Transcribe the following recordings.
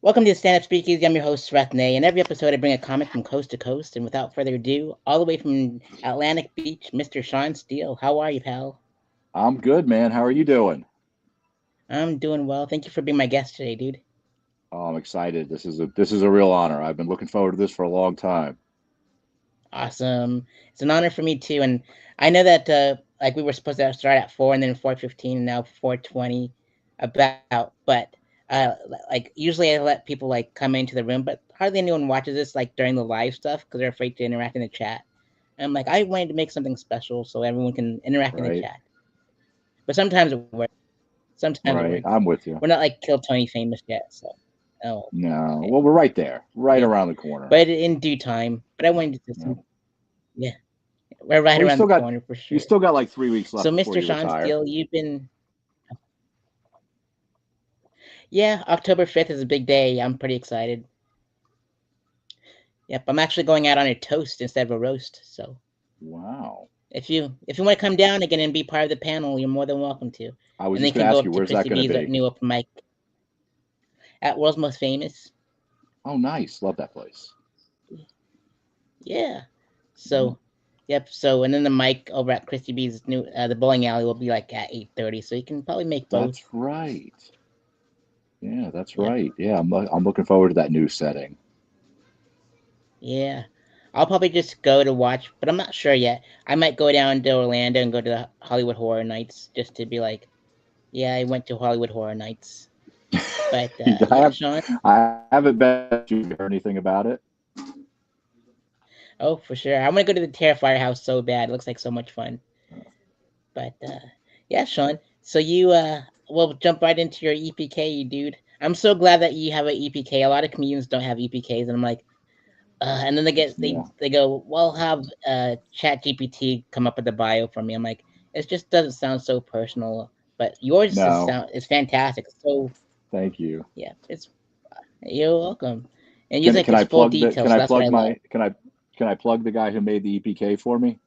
Welcome to the Stand Up Speakeasy. I'm your host, Sareth Ney, and every episode I bring a comic from coast to coast. And without further ado, all the way from Atlantic Beach, Mr. Sean Steele. How are you, pal? I'm good, man. How are you doing? I'm doing well. Thank you for being my guest today, dude. Oh, I'm excited. This is a real honor. I've been looking forward to this for a long time. Awesome. It's an honor for me too. And I know that like we were supposed to start at 4 and then 4:15 and now 4:20 about, but like usually I let people like come into the room, but hardly anyone watches this like during the live stuff because they're afraid to interact in the chat. And I'm like, I wanted to make something special so everyone can interact in the Right? chat. But sometimes it works. Sometimes it Right. works. I'm with you. We're not like Kill Tony famous yet, so oh, No. okay, Well, we're right there, right yeah. around the corner. But in due time. But I wanted to Yeah. some, yeah, we're right Well, around the corner for you sure. still got like 3 weeks So, left before Mr. you Sean retire. Steele, you've been, yeah, October 5th is a big day. I'm pretty excited. Yep, I'm actually going out on a toast instead of a roast. So, Wow. if you want to come down again and be part of the panel, you're more than welcome to. I was And then just you gonna can ask go you, to where's that Christy gonna B's be? new open mic at World's Most Famous. Oh, nice. Love that place. Yeah. Yeah. So, yep. So, and then the mic over at Christy B's new the bowling alley will be like at 8:30. So you can probably make both. That's right. Yeah, that's Yep. right. Yeah, I'm looking forward to that new setting. Yeah. I'll probably just go to watch, but I'm not sure yet. I might go down to Orlando and go to the Hollywood Horror Nights just to be like, yeah, I went to Hollywood Horror Nights. But I yeah, have Sean. I haven't been to that. You heard anything about it? Oh, for sure. I want to go to the Terrifier house so bad. It looks like so much fun. But yeah, Sean. So you we'll jump right into your EPK, dude. I'm so glad that you have an EPK. A lot of comedians don't have EPKs, and I'm like, and then Yeah. they go, well, have Chat GPT come up with the bio for me. I'm like, it just doesn't sound so personal, but yours No. is fantastic. So Thank you. yeah, it's you're welcome, and you Can like can it's I full plug detail, so that's what I love. can I plug the guy who made the EPK for me?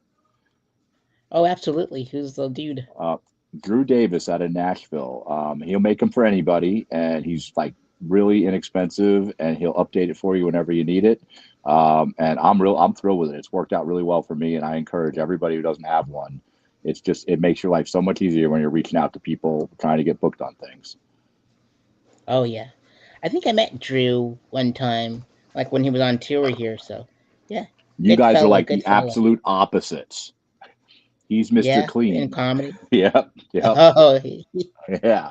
Oh, absolutely. Who's the dude? Uh, Drew Davis out of Nashville. He'll make them for anybody, and he's like really inexpensive, and he'll update it for you whenever you need it. And I'm thrilled with it. It's worked out really well for me, and I encourage everybody who doesn't have one. It makes your life so much easier when you're reaching out to people trying to get booked on things. Oh yeah, I think I met Drew one time, like when he was on tour here. So yeah, You good guys are fellow, like good the fellow. absolute opposites. He's Mr. Yeah, in Clean. comedy. Yep, yep, Oh, yeah.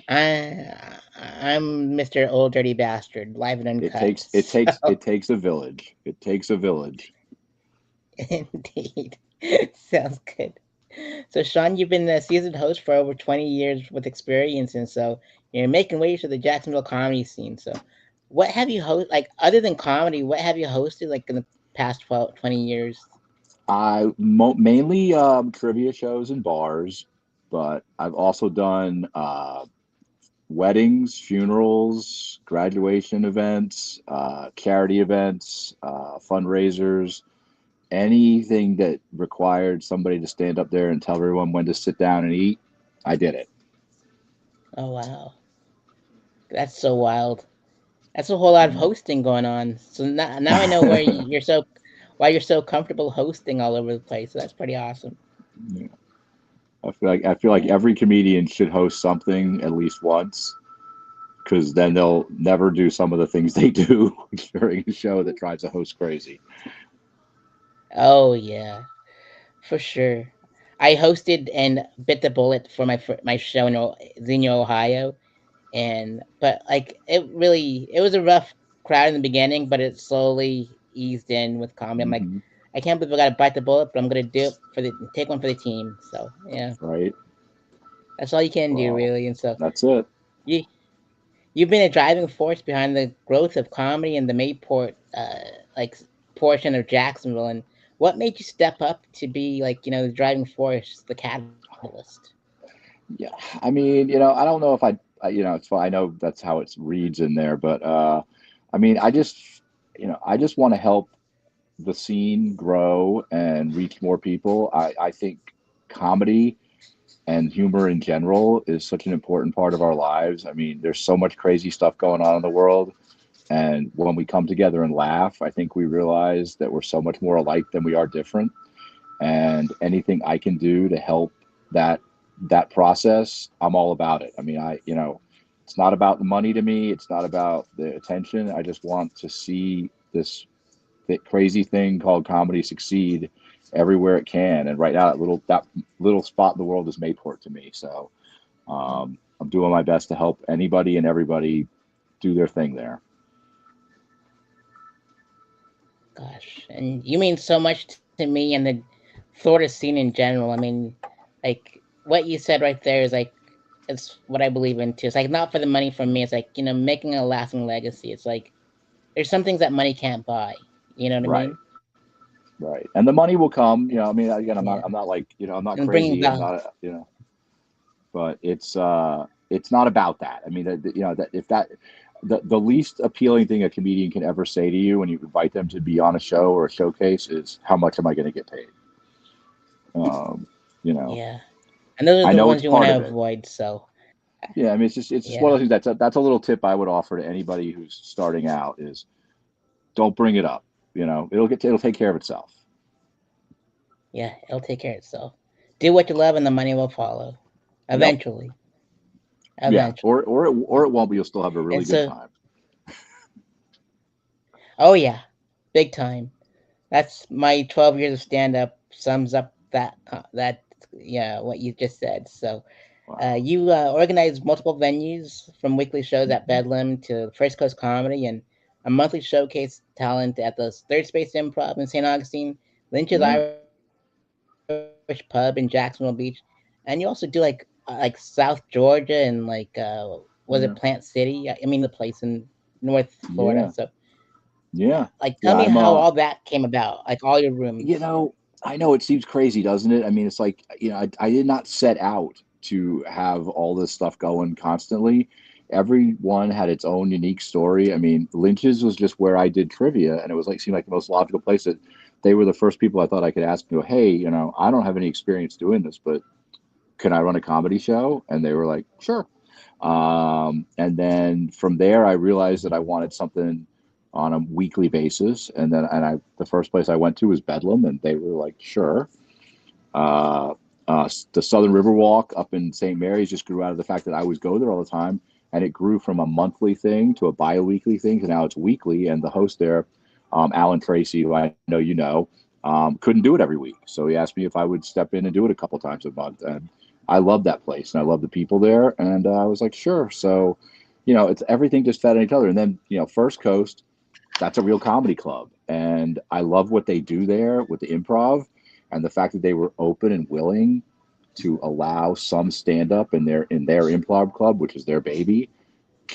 I'm Mr. Old Dirty Bastard, live and It uncut. takes it So takes it takes a village. It takes a village. indeed, sounds good. So Sean, you've been a seasoned host for over 20 years with experience, and so you're making waves to the Jacksonville comedy scene. So, what have you like other than comedy? What have you hosted like in the past 12, 20 years? Mainly trivia shows and bars, but I've also done weddings, funerals, graduation events, charity events, fundraisers, anything that required somebody to stand up there and tell everyone when to sit down and eat. I did it. Oh wow, that's so wild. That's a whole lot of Yeah. hosting going on. So now I know where you're so why you're so comfortable hosting all over the place. So that's pretty awesome. I feel like Yeah. every comedian should host something at least once because then they'll never do some of the things they do during a show that drives a host crazy. Oh yeah, for sure. I hosted and bit the bullet for my show in Xenia, Ohio, and but like it was a rough crowd in the beginning, but it slowly eased in with comedy. I'm like, Hmm. I can't believe I got to bite the bullet, but I'm gonna do it for the take one for the team. So yeah, Right? that's all you can do Well, really. And so that's it. you you've been a driving force behind the growth of comedy in the Mayport like portion of Jacksonville. And what made you step up to be like the driving force, the catalyst? Yeah. I mean, I don't know if it's fine. I know that's how it reads in there, but I mean, I just want to help the scene grow and reach more people. I think comedy and humor in general is such an important part of our lives. I mean, there's so much crazy stuff going on in the world. And when we come together and laugh, I think we realize that we're so much more alike than we are different. And anything I can do to help that that process, I'm all about it. I mean, it's not about the money to me. It's not about the attention. I just want to see this crazy thing called comedy succeed everywhere it can. And right now, that little spot in the world is Mayport to me. So I'm doing my best to help anybody and everybody do their thing there. Gosh, and you mean so much to me and the Florida scene in general. I mean, like what you said right there is like it's what I believe in too. It's like not for the money from me. It's like making a lasting legacy. It's like there's some things that money can't buy. You know what I Right. mean? Right. And the money will come. I mean, again, Yeah, I'm not like, I'm not and bringing crazy. I'm value. not, but it's not about that. I mean, that if that the least appealing thing a comedian can ever say to you when you invite them to be on a show or a showcase is how much am I going to get paid? Um, you know, Yeah, and those are I the know it's ones you want part to of it. avoid. So Yeah, I mean, it's just one yeah, of those things that's a little tip I would offer to anybody who's starting out is don't bring it up. It'll take care of itself. yeah, it'll take care of itself. Do what you love, and the money will follow. Yep. Eventually, Yeah. eventually. Or it won't, but you'll still have a really And good so, time. oh yeah, big time. That's my 12 years of stand up sums up that yeah what you just said. So Wow. you organize multiple venues from weekly shows at Bedlam to First Coast Comedy and a monthly showcase talent at the Third Space Improv in St. Augustine, Lynch's Yeah. Irish Pub in Jacksonville Beach, and you also do like South Georgia and was it Plant Yeah. City? I mean the place in North Florida. Yeah. So Yeah. like tell Yeah. me how all that came about, like all your You rooms. know, I know it seems crazy, doesn't it? I mean, it's like, I did not set out to have all this stuff going constantly. Everyone had its own unique story. I mean, Lynch's was just where I did trivia, and it was like, seemed like the most logical place that they were the first people I thought I could ask, hey, I don't have any experience doing this, but can I run a comedy show? And they were like, sure. And then from there, I realized that I wanted something on a weekly basis. And then, the first place I went to was Bedlam, and they were like, sure. Uh, the Southern Riverwalk up in St. Mary's just grew out of the fact that I always go there all the time. And it grew from a monthly thing to a bi-weekly thing to now it's weekly. And the host there, Alan Tracy, who I know couldn't do it every week. So he asked me if I would step in and do it a couple times a month. And I love that place and I love the people there. And I was like, sure. So, it's everything just fed on each other. And then, First Coast, that's a real comedy club. And I love what they do there with the improv and the fact that they were open and willing to allow some stand up in their improv club, which is their baby,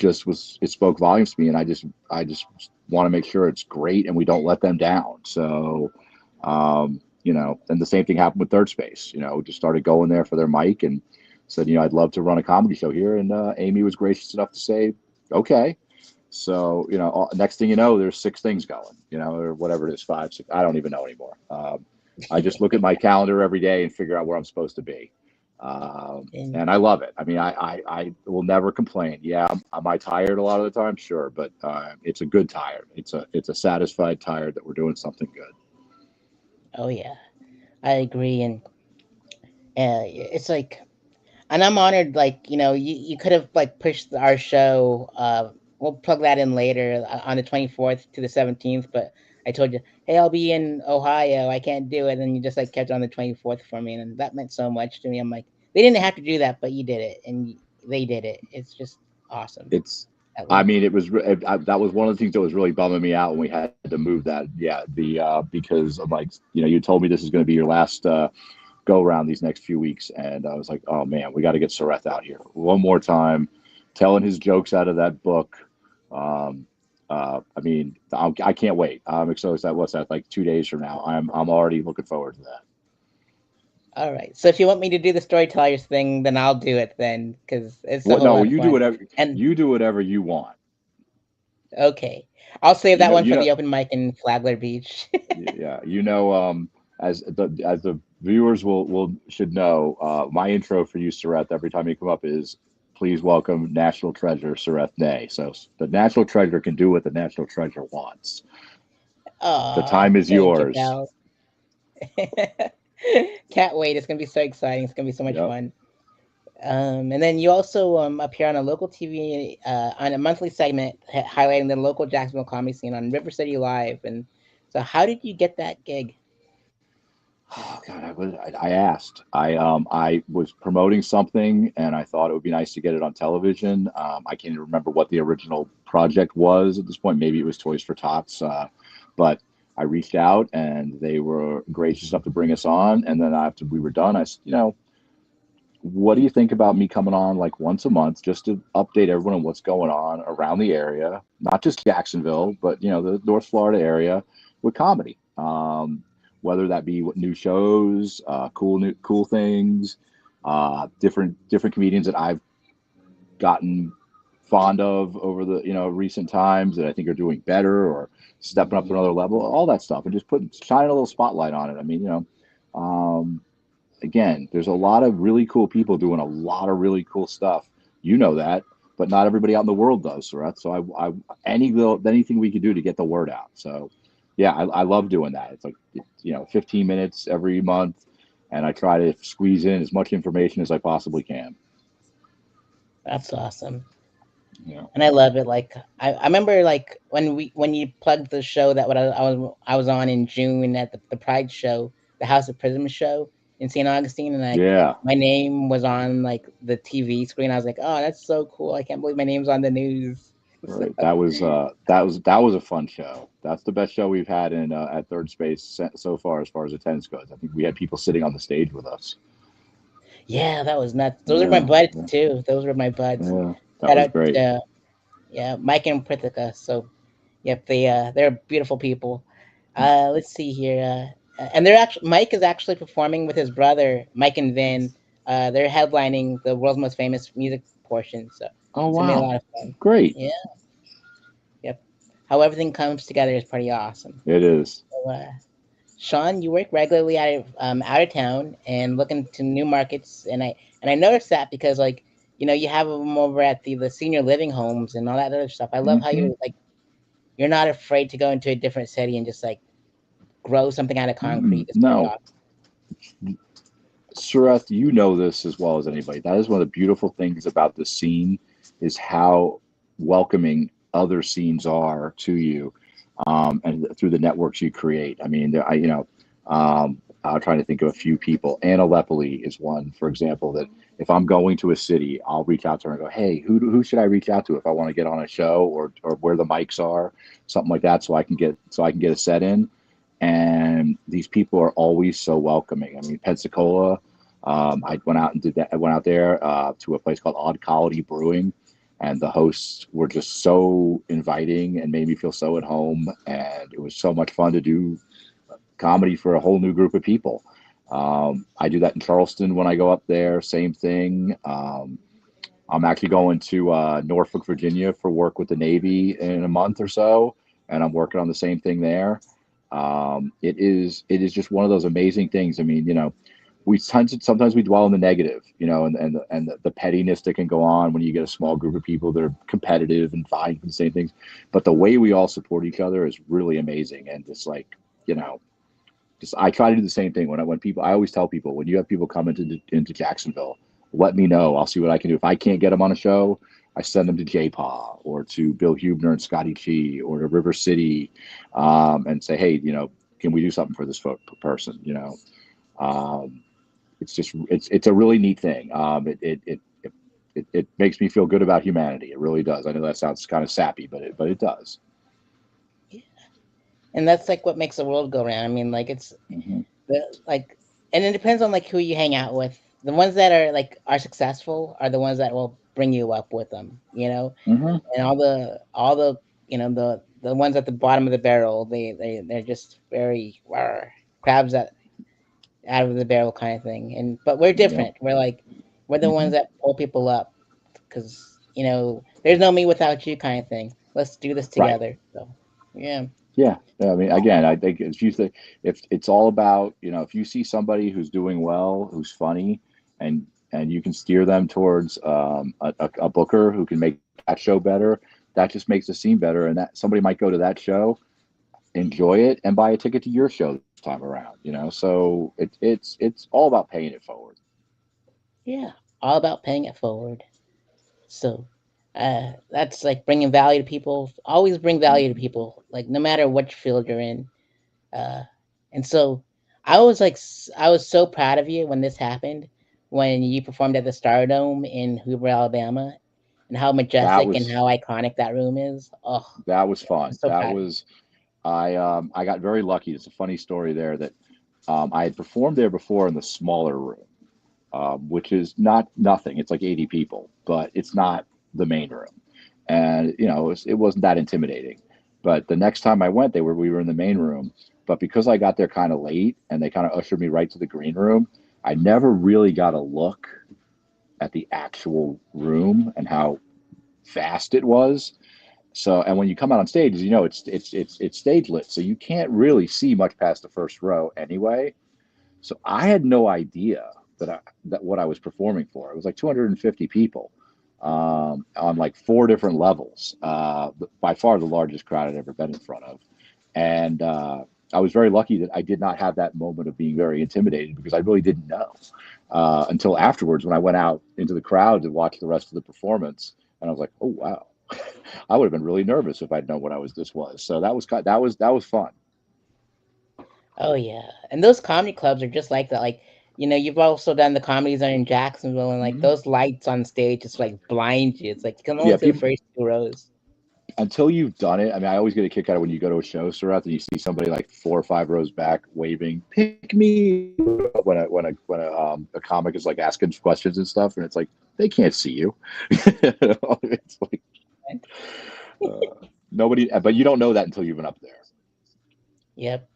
it spoke volumes to me. And I just want to make sure it's great and we don't let them down. So, and the same thing happened with Third Space. Just started going there for their mic and said, I'd love to run a comedy show here. And Amy was gracious enough to say, okay. So, next thing you know, there's six things going, or whatever it is, five, six, I don't even know anymore. I just look at my calendar every day and figure out where I'm supposed to be. And And I love it. I mean, I will never complain. Yeah, am I tired a lot of the time? Sure, but it's a good tired. It's a satisfied tired that we're doing something good. oh yeah, I agree. And it's like, and I'm honored. Like you could have like pushed our show. We'll plug that in later on the 24th to the 17th. But I told you, hey, I'll be in Ohio. I can't do it, and you just like kept on the 24th for me, and that meant so much to me. I'm like, they didn't have to do that, but you did it, and they did it. It's just awesome. It's, At I least, mean, that was one of the things that was really bumming me out when we had to move that. Yeah, because I'm like, you told me this is going to be your last go around these next few weeks, and I was like, oh man, we got to get Sareth out here one more time, telling his jokes out of that book. Um, I mean, I can't wait. I'm excited. What's that? Like 2 days from now. I'm already looking forward to that. all right. So if you want me to do the storytellers thing, then I'll do it then, because it's a What? whole No, lot of you do fun. whatever And you want. okay, I'll save You that know, one you for know, the open mic in Flagler Beach. yeah, as the Viewers will should know my intro for you, Sareth, every time you come up is please welcome National Treasure Sareth Ney. So the National Treasure can do what the National Treasure wants. The Oh, time is thank you, yours. pal. Can't wait. It's gonna be so exciting. It's gonna be so much Yep. fun. And then you also appear on a local TV on a monthly segment highlighting the local Jacksonville comedy scene on River City Live. And so, how did you get that gig? Oh God, I asked. I was promoting something, and I thought it would be nice to get it on television. I can't even remember what the original project was at this point. Maybe it was Toys for Tots, but I reached out, and they were gracious enough to bring us on. And then after we were done, I said, what do you think about me coming on like once a month just to update everyone on what's going on around the area, not just Jacksonville, but the North Florida area with comedy. Whether that be what new shows, cool things, different comedians that I've gotten fond of over the recent times that I think are doing better or stepping up to another level, all that stuff, and just shining a little spotlight on it. I mean, um, again, there's a lot of really cool people doing a lot of really cool stuff. You know that, but not everybody out in the world does, right? So anything we could do to get the word out. So yeah, I love doing that. It's like 15 minutes every month, and I try to squeeze in as much information as I possibly can. That's awesome. You know, And I love it. Like I remember like when you plugged the show that what I was on in June at the Pride show, the House of Prism show in St. Augustine, and like yeah, my name was on like the TV screen. I was like, oh, that's so cool! I can't believe my name's on the news. So, right. That was a fun show. That's the best show we've had in at Third Space so far as attendance goes. I think we had people sitting on the stage with us. yeah, that was nuts. Those are my Yeah, buds yeah, too. Those were my buds. yeah. That Shout was out great. to yeah, Mike and Prithika. So yep, they're beautiful people. Let's see here. And they're actually Mike is actually performing with his brother Mike and Vin. They're headlining the world's most famous music portion. So Oh it's gonna be a wow, lot of fun. great. Yeah. Yep. How everything comes together is pretty awesome. It is. So, Sean, you work regularly out of town and looking to new markets, and I noticed that because like you have them over at the senior living homes and all that other stuff. I love how Hmm. you're not afraid to go into a different city and just like grow something out of concrete. It's pretty No, awesome. Sareth, you know this as well as anybody. That is one of the beautiful things about the scene is how welcoming other scenes are to you, and through the networks you create. I mean, I'm trying to think of a few people. Anna Lepoli is one, for example, that if I'm going to a city, I'll reach out to her and go, "Hey, who should I reach out to if I want to get on a show or where the mics are, something like that, so I can get a set in." And these people are always so welcoming. I mean, Pensacola. I went out and did that. I went out there to a place called Odd Quality Brewing, and the hosts were just so inviting and made me feel so at home. And it was so much fun to do comedy for a whole new group of people. I do that in Charleston when I go up there. Same thing. I'm actually going to Norfolk, Virginia for work with the Navy in a month or so, and I'm working on the same thing there. It is just one of those amazing things. I mean, sometimes we dwell on the negative, and the pettiness that can go on when you get a small group of people that are competitive and vying for the same things. But the way we all support each other is really amazing, and just like you know, just I try to do the same thing I always tell people when you have people come into Jacksonville, let me know. I'll see what I can do. If I can't get them on a show, I send them to JPA or to Bill Hubner and Scotty Chi or to River City, and say, hey, can we do something for this person? Um, it's a really neat thing. It makes me feel good about humanity. It really does. I know that sounds kind of sappy, but it does. Yeah. And that's like what makes the world go round. I mean, like it's Hmm. like, and it depends on like who you hang out with. The ones that are successful are the ones that will bring you up with them. Hmm. And all the the ones at the bottom of the barrel, they're just very crabs out of the barrel kind of thing. And but we're Yep. different. We're the Hmm. ones that pull people up because there's no me without you kind of thing. Let's do this Right. together. So yeah. Yeah, I mean, again, I think if it's all about, if you see somebody who's doing well, who's funny, and you can steer them towards a booker who can make that show better, that just makes the scene better, and that somebody might go to that show, enjoy it, and buy a ticket to your show this time around. So it's all about paying it forward. Yeah, all about paying it forward. So, that's like bringing value to people. Always bring value to people, like no matter which field you're in. Uh, and so, I was so proud of you when this happened, when you performed at the Stardome in Hoover, Alabama, and how That majestic and was how iconic that room is. Oh, that was yeah, I'm fun. so That proud of you. was I got very lucky. It's a funny story there that I had performed there before in the smaller room, which is not nothing. It's like 80 people, but it's not the main room. And it wasn't that intimidating. But the next time I went, we were in the main room. But because I got there kind of late and they kind of ushered me right to the green room, I never really got a look at the actual room and how vast it was. So, and when you come out on stage, it's stage lit, so you can't really see much past the first row anyway. So I had no idea that what I was performing for. It was like 250 people on like four different levels. By far the largest crowd I'd ever been in front of, and I was very lucky that I did not have that moment of being very intimidated because I really didn't know until afterwards when I went out into the crowd to watch the rest of the performance, and I was like, oh wow. I would have been really nervous if I'd known what this was. So that was fun. Oh yeah, and those comedy clubs are just like that. Like, you've also done the comedy zone in Jacksonville, and like Mhm. those lights on stage just like blind you. It's like you can only Yeah, see the people first two rows. until you've done it. I mean, I always get a kick out of when you go to a show, Sarath, and you see somebody like 4 or 5 rows back waving, "Pick me," when a comic is like asking questions and stuff, and it's like they can't see you. It's like nobody, but you don't know that until you've been up there. Yep.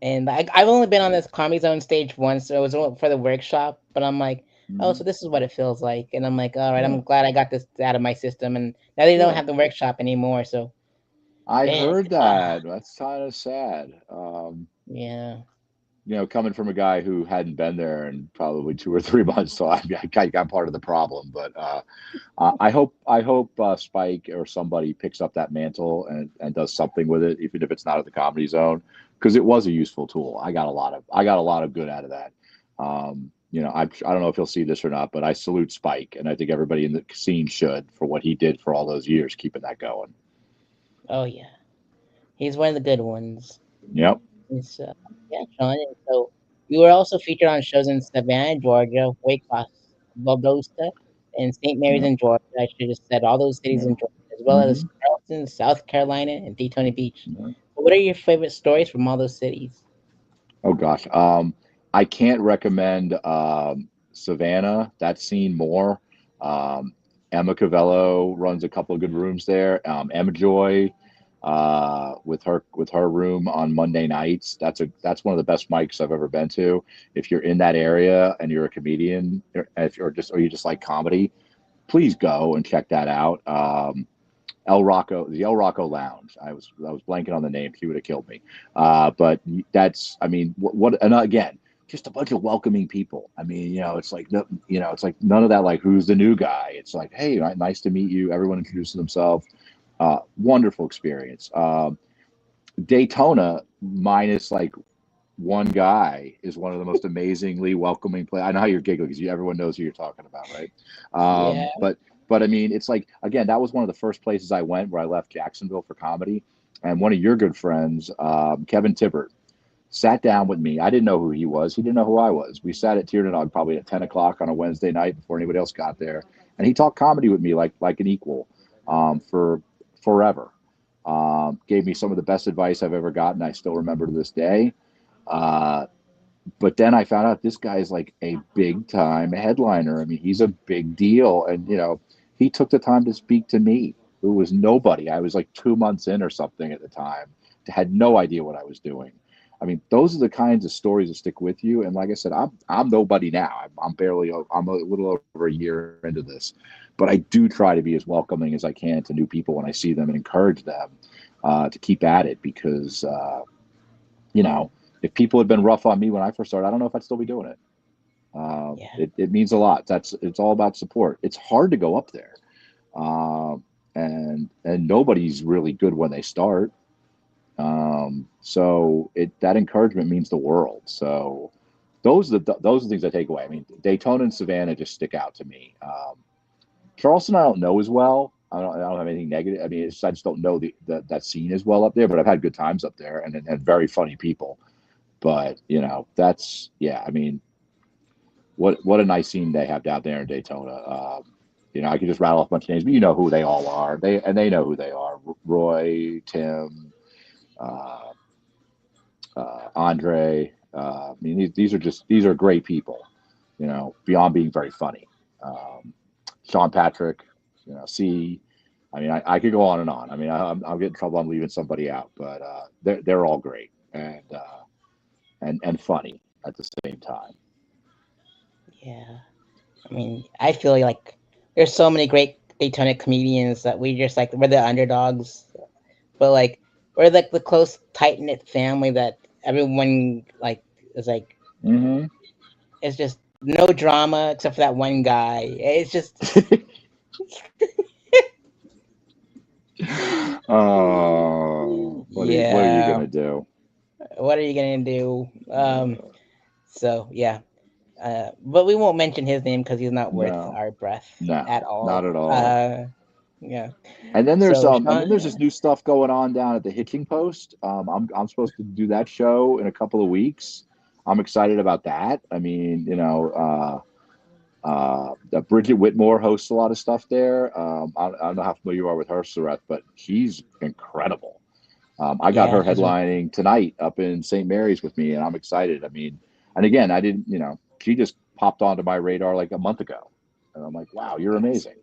And I've only been on this comedy zone stage once. So it was for the workshop, but I'm like, oh, Hmm. so this is what it feels like. And I'm like, all right, Yeah, I'm glad I got this out of my system. And now they don't yeah. have the workshop anymore. So, I eh, heard that. That's kind of sad. yeah. Coming from a guy who hadn't been there in probably 2 or 3 months, so I got part of the problem. But I hope Spike or somebody picks up that mantle and does something with it, even if it's not at the Comedy Zone, because it was a useful tool. I got a lot of good out of that. I don't know if he'll see this or not, but I salute Spike, and I think everybody in the scene should for what he did for all those years, keeping that going. Oh, yeah. He's one of the good ones. Yep. It's, yeah, Sean. And so you were also featured on shows in Savannah, Georgia, Waycross, Valdosta, and St. Mary's Yep. in Georgia. I should have said all those cities Yep. in Georgia, as well as Hmm. Charleston, South Carolina, and Daytona Beach. Yep. So what are your favorite stories from all those cities? Oh gosh. I can't recommend Savannah. That scene more. Um, Emma Cavello runs a couple of good rooms there. Emma Joy, with her room on Monday nights. That's one of the best mics I've ever been to. If you're in that area and you're a comedian, or you just like comedy, please go and check that out. The El Rocco Lounge. I was blanking on the name. He would have killed me. But that's, I mean, and again, just a bunch of welcoming people. I mean, it's like it's like none of that. Like, who's the new guy? It's like, hey, nice to meet you. Everyone introduces themselves. Wonderful experience. Daytona, minus like one guy, is one of the most amazingly welcoming places. I know how you're giggling because everyone knows who you're talking about, right? Yeah. But I mean, it's like, again, that was one of the first places I went where I left Jacksonville for comedy, and one of your good friends, Kevin Tibbert, sat down with me. I didn't know who he was. He didn't know who I was. We sat at Tiernanog probably at 10 o'clock on a Wednesday night before anybody else got there, and he talked comedy with me like an equal for forever. Gave me some of the best advice I've ever gotten. I still remember to this day. Uh, but then I found out this guy is like a big time headliner. I mean, he's a big deal. And, he took the time to speak to me, who was nobody. I was like 2 months in or something at the time, had no idea what I was doing. I mean, those are the kinds of stories that stick with you. And like I said, I'm nobody now. I'm a little over a year into this. but I do try to be as welcoming as I can to new people when I see them and encourage them to keep at it because, you know, if people had been rough on me when I first started, I don't know if I'd still be doing it. Yeah. It means a lot. It's all about support. It's hard to go up there, um, and nobody's really good when they start. So that encouragement means the world. So those are the things I take away. I mean, Daytona and Savannah just stick out to me. Charleston, I don't know as well. I don't have anything negative. I mean, I just don't know that scene as well up there. But I've had good times up there and very funny people. But you know, that's yeah. I mean, what a nice scene they have down there in Daytona. You know, I could just rattle off a bunch of names, but you know who they all are. They know who they are. Roy, Tim, uh, Andre. I mean, these are great people. You know, beyond being very funny. Um, Sean Patrick. You know, C. I mean, I could go on and on. I mean, I'll get in trouble. I'm leaving somebody out, but they're all great and funny at the same time. Yeah. I mean, I feel like there's so many great Daytona comedians that we just like we're the underdogs, but like we're like the close tight knit family that everyone like is like Mm-hmm. it's just no drama except for that one guy. It's just Oh, what are you yeah. gonna do? What are you gonna do? So yeah. But we won't mention his name because he's not worth No, our breath at no, not all. at all. Yeah. And then there's Sean, this new stuff going on down at the Hitching Post. I'm supposed to do that show in a couple of weeks. I'm excited about that. I mean, you know, Bridget Whitmore hosts a lot of stuff there. I don't know how familiar you are with her, Sareth, but she's incredible. I got yeah, her headlining tonight up in St. Mary's with me, and I'm excited. I mean, and again, I didn't, you know, she just popped onto my radar like a month ago, and I'm like, wow, you're amazing.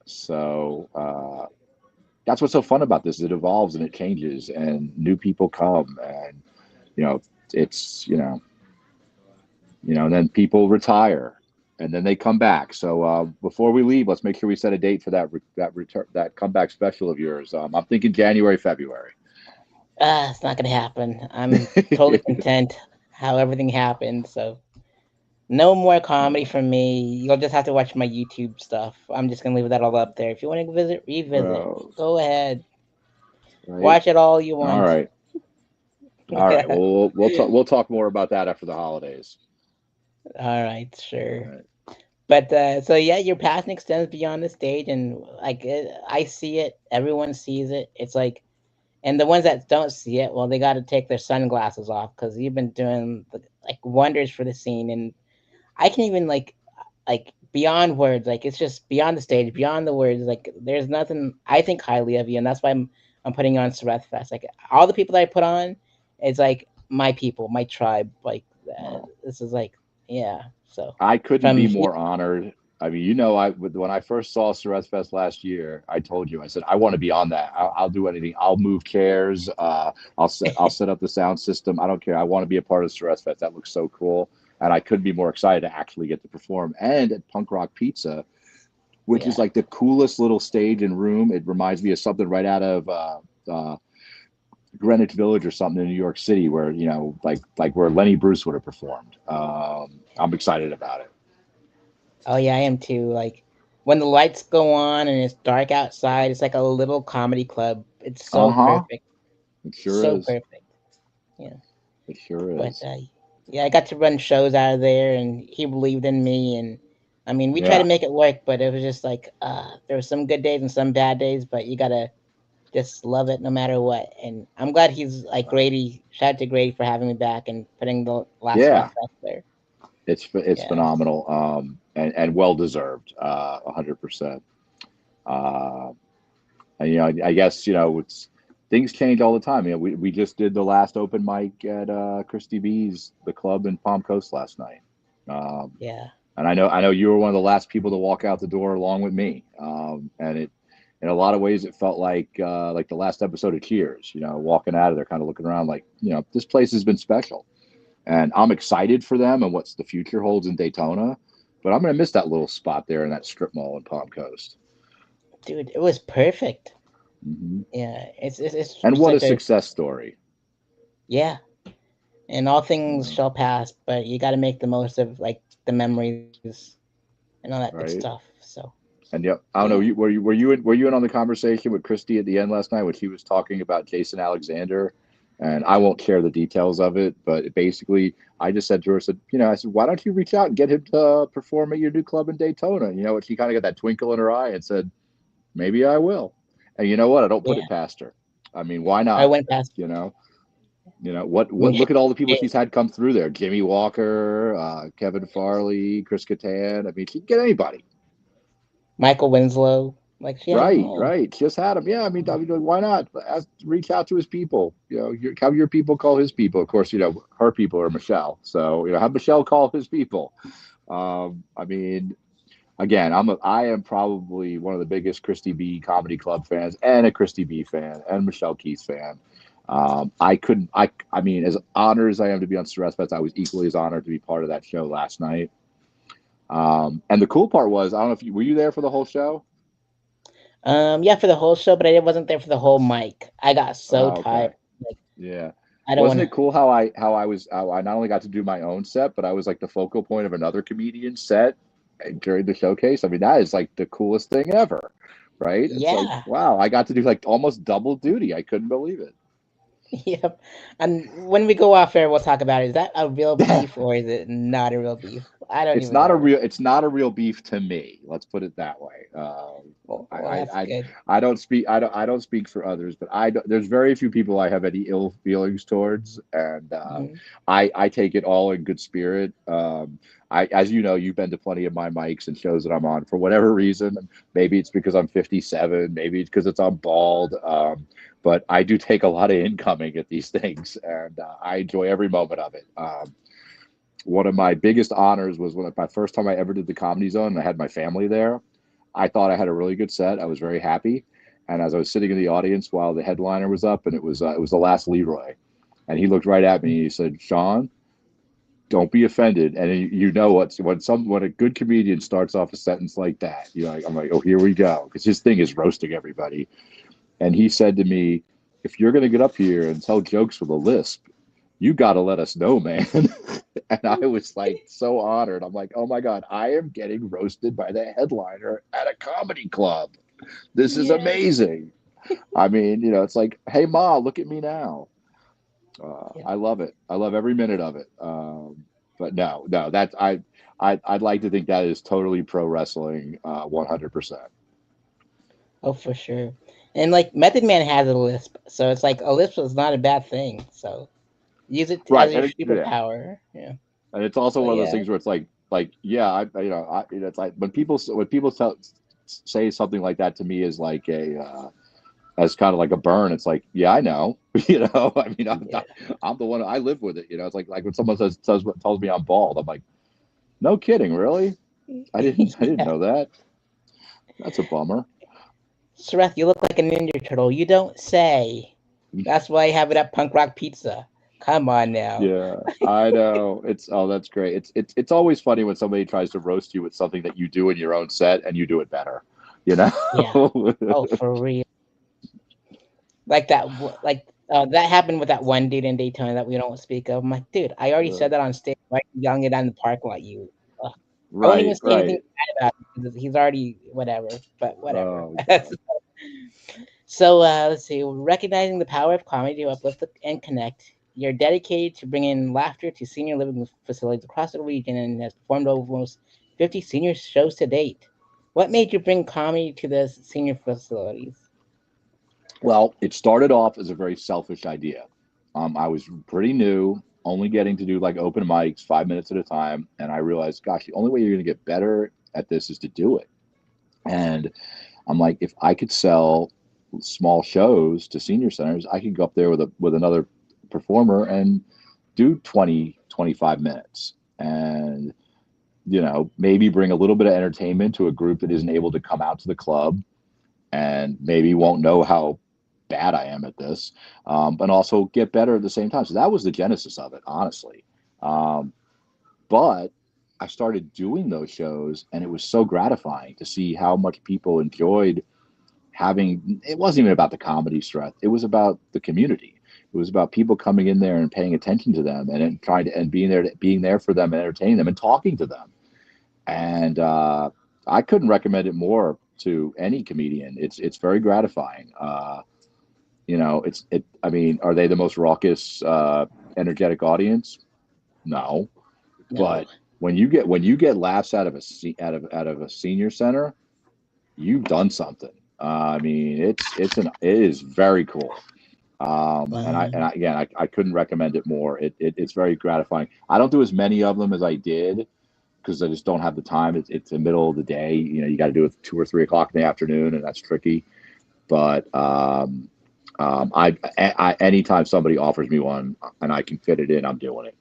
So that's what's so fun about this. It evolves and it changes, and new people come, and you know, it's and then people retire, and then they come back. So before we leave, let's make sure we set a date for that comeback special of yours. I'm thinking January, February. it's not gonna happen. I'm totally content how everything happened. So no more comedy from me. You'll just have to watch my YouTube stuff. I'm just gonna leave that all up there. If you want to visit, revisit. Oh, Go ahead. right. Watch it all you All want. right. All right. Well, we'll talk more about that after the holidays. All right, sure. All right. But so yeah, your passion extends beyond the stage, and like I see it. Everyone sees it. It's like, and the ones that don't see it, well, they got to take their sunglasses off because you've been doing like wonders for the scene, and I can even like beyond words, like it's just beyond the stage, beyond the words. Like there's nothing. I think highly of you, and that's why I'm putting you on Sareth Fest. Like all the people that I put on, it's like my people, my tribe. Like Well, this is like yeah. So I couldn't from be here, more honored. I mean, you know, I when I first saw Sareth Fest last year, I told you, I said, I want to be on that. I'll do anything. I'll move chairs. I'll set up the sound system. I don't care. I want to be a part of Sareth Fest. That looks so cool, and I couldn't be more excited to actually get to perform. And at Punk Rock Pizza, which is yeah. like the coolest little stage and room. It reminds me of something right out of Greenwich Village or something in New York City, where like where Lenny Bruce would have performed. I'm excited about it. Oh yeah, I am too. Like when the lights go on and it's dark outside, it's like a little comedy club. It's Uh so huh. perfect, It sure so is. perfect. Yeah, It sure but is. yeah, I got to run shows out of there, and he believed in me. And I mean, we tried to Yeah. make it work, but it was just like there were some good days and some bad days. But you gotta just love it no matter what. And I'm glad he's like Grady. Shout out to Grady for having me back and putting the last Rough Yeah. Fest there. It's Yeah, phenomenal. And well deserved. 100%. Uh, and I guess it's things change all the time. We just did the last open mic at Christy B's, the club in Palm Coast last night. Um, yeah, and I know you were one of the last people to walk out the door along with me. And it, in a lot of ways, it felt like the last episode of Cheers. Walking out of there, kind of looking around, like this place has been special, and I'm excited for them and what's the future holds in Daytona. But I'm gonna miss that little spot there in that strip mall in Palm Coast. Dude, it was perfect. Hmm. Yeah, it's And what a such a success story, yeah. And all you things know, shall pass, but you got to make the most of like the memories and all that good stuff. right? So And yep, I yeah, don't know. Were you in on the conversation with Christy at the end last night when she was talking about Jason Alexander? And I won't share the details of it, but basically, I just said to her, I said, why don't you reach out and get him to perform at your new club in Daytona? You know what? She kind of got that twinkle in her eye and said, maybe I will. And you know what? I don't put yeah. it past her. I mean, why I not? went past. You know, what? I mean, Look at all the people yeah, she's had come through there: Jimmy Walker, Kevin Farley, Chris Kattan. I mean, she can get anybody. Michael Winslow, like she had them Right, all. right. Just had him. Yeah, I mean, why not? Reach out to his people. Have your people call his people. Of course, her people are Michelle. So have Michelle call his people. I mean, again, I am probably one of the biggest Christy B Comedy Club fans, and a Christy B fan, and Michelle Keith fan. I couldn't. I mean, as honored as I am to be on Stress Fest, I was equally as honored to be part of that show last night. And the cool part was, I don't know if were you there for the whole show. Yeah, for the whole show, but I wasn't there for the whole mic. I got so Oh, tired. okay. Like Yeah. I don't Wasn't want it cool how I not only got to do my own set, but I was like the focal point of another comedian's set during the showcase? I mean, that is like the coolest thing ever, right? It's like, yeah. wow, I got to do like almost double duty. I couldn't believe Yep. And when we go off air, we'll talk about it. Is that a real it. beef or is it not a real beef? I don't It's even not a know. real it's not a real beef to me. Let's put it that way. I, Well, I that's I good. I don't speak I don't speak for others, but there's very few people I have any ill feelings towards, and Hmm. I take it all in good spirit. I as you know, you've been to plenty of my mics and shows that I'm on for whatever reason. Maybe it's because I'm 57, maybe it's because it's I'm bald. But I do take a lot of incoming at these things, and I enjoy every moment of it. One of my biggest honors was when my first time I ever did the Comedy Zone and I had my family there. I thought I had a really good set. I was very happy. And as I was sitting in the audience while the headliner was up, and it was the last Leroy, and he looked right at me and he said, "Sean, don't be offended." And you know when a good comedian starts off a sentence like that, I'm like, oh, here we go, because his thing is roasting everybody. And he said to me, "If you're going to get up here and tell jokes with a lisp, you got to let us know, man." And I was like so honored. I'm like, oh my God, I am getting roasted by the headliner at a comedy club. This is Yeah. amazing. I mean, it's like, hey, Ma, look at me now. Yeah. I love it. I love every minute of it. But no, that's I'd like to think that is totally pro wrestling, 100%. Oh, for sure. And like Method Man has a lisp, so it's like a lisp is not a bad thing. So use it Right, as your and yeah, superpower. Yeah. and it's also So one of those yeah. things where it's like yeah, it's like when people say something like that to me is like as kind of like a burn. It's like, yeah, I know. I mean, Yeah. I'm the one. I live with it. It's like when someone tells me I'm bald. I'm like, no kidding, really? I didn't Yeah. know that. That's a bummer. Sareth, you look like a Ninja Turtle. You don't say. That's why I have it at Punk Rock Pizza. Come on now. Yeah, I know. That's great. It's always funny when somebody tries to roast you with something that you do in your own set and you do it better. You Yeah. know. Oh, for real. Like that. That happened with that one dude in Daytona that we don't speak of. I'm like, dude, I already said that on stage. Why are you yelling it out in the parking lot? You. Ugh. I won't even Right, say anything right. bad about it because he's already whatever. But whatever. Oh God. So let's see. Recognizing the power of comedy to uplift and connect, you're dedicated to bringing laughter to senior living facilities across the region and has performed almost 50 senior shows to date. What made you bring comedy to the senior facilities? Well, it started off as a very selfish idea. I was pretty new, only getting to do like open mics 5 minutes at a time, and I realized, gosh, the only way you're going to get better at this is to do it. And I'm like, if I could sell small shows to senior centers, I could go up there with another performer and do 20 to 25 minutes, and maybe bring a little bit of entertainment to a group that isn't able to come out to the club and maybe won't know how bad I am at this, and also get better at the same time. So that was the genesis of it, honestly. But I started doing those shows, and it was so gratifying to see how much people enjoyed having. It wasn't even about the comedy stress; it was about the community. It was about people coming in there and paying attention to them, and then trying to and being there for them, and entertaining them, and talking to them. And I couldn't recommend it more to any comedian. It's very gratifying. It's it. I mean, are they the most raucous, energetic audience? No, No. but when you get laughs out of a senior center, you've done something. I mean, it is very cool. Again, I couldn't recommend it more. It's very gratifying. I don't do as many of them as I did because I just don't have the time. It's the middle of the day. You got to do it 2 or 3 o'clock in the afternoon, and that's tricky. But anytime somebody offers me one and I can fit it in, I'm doing it.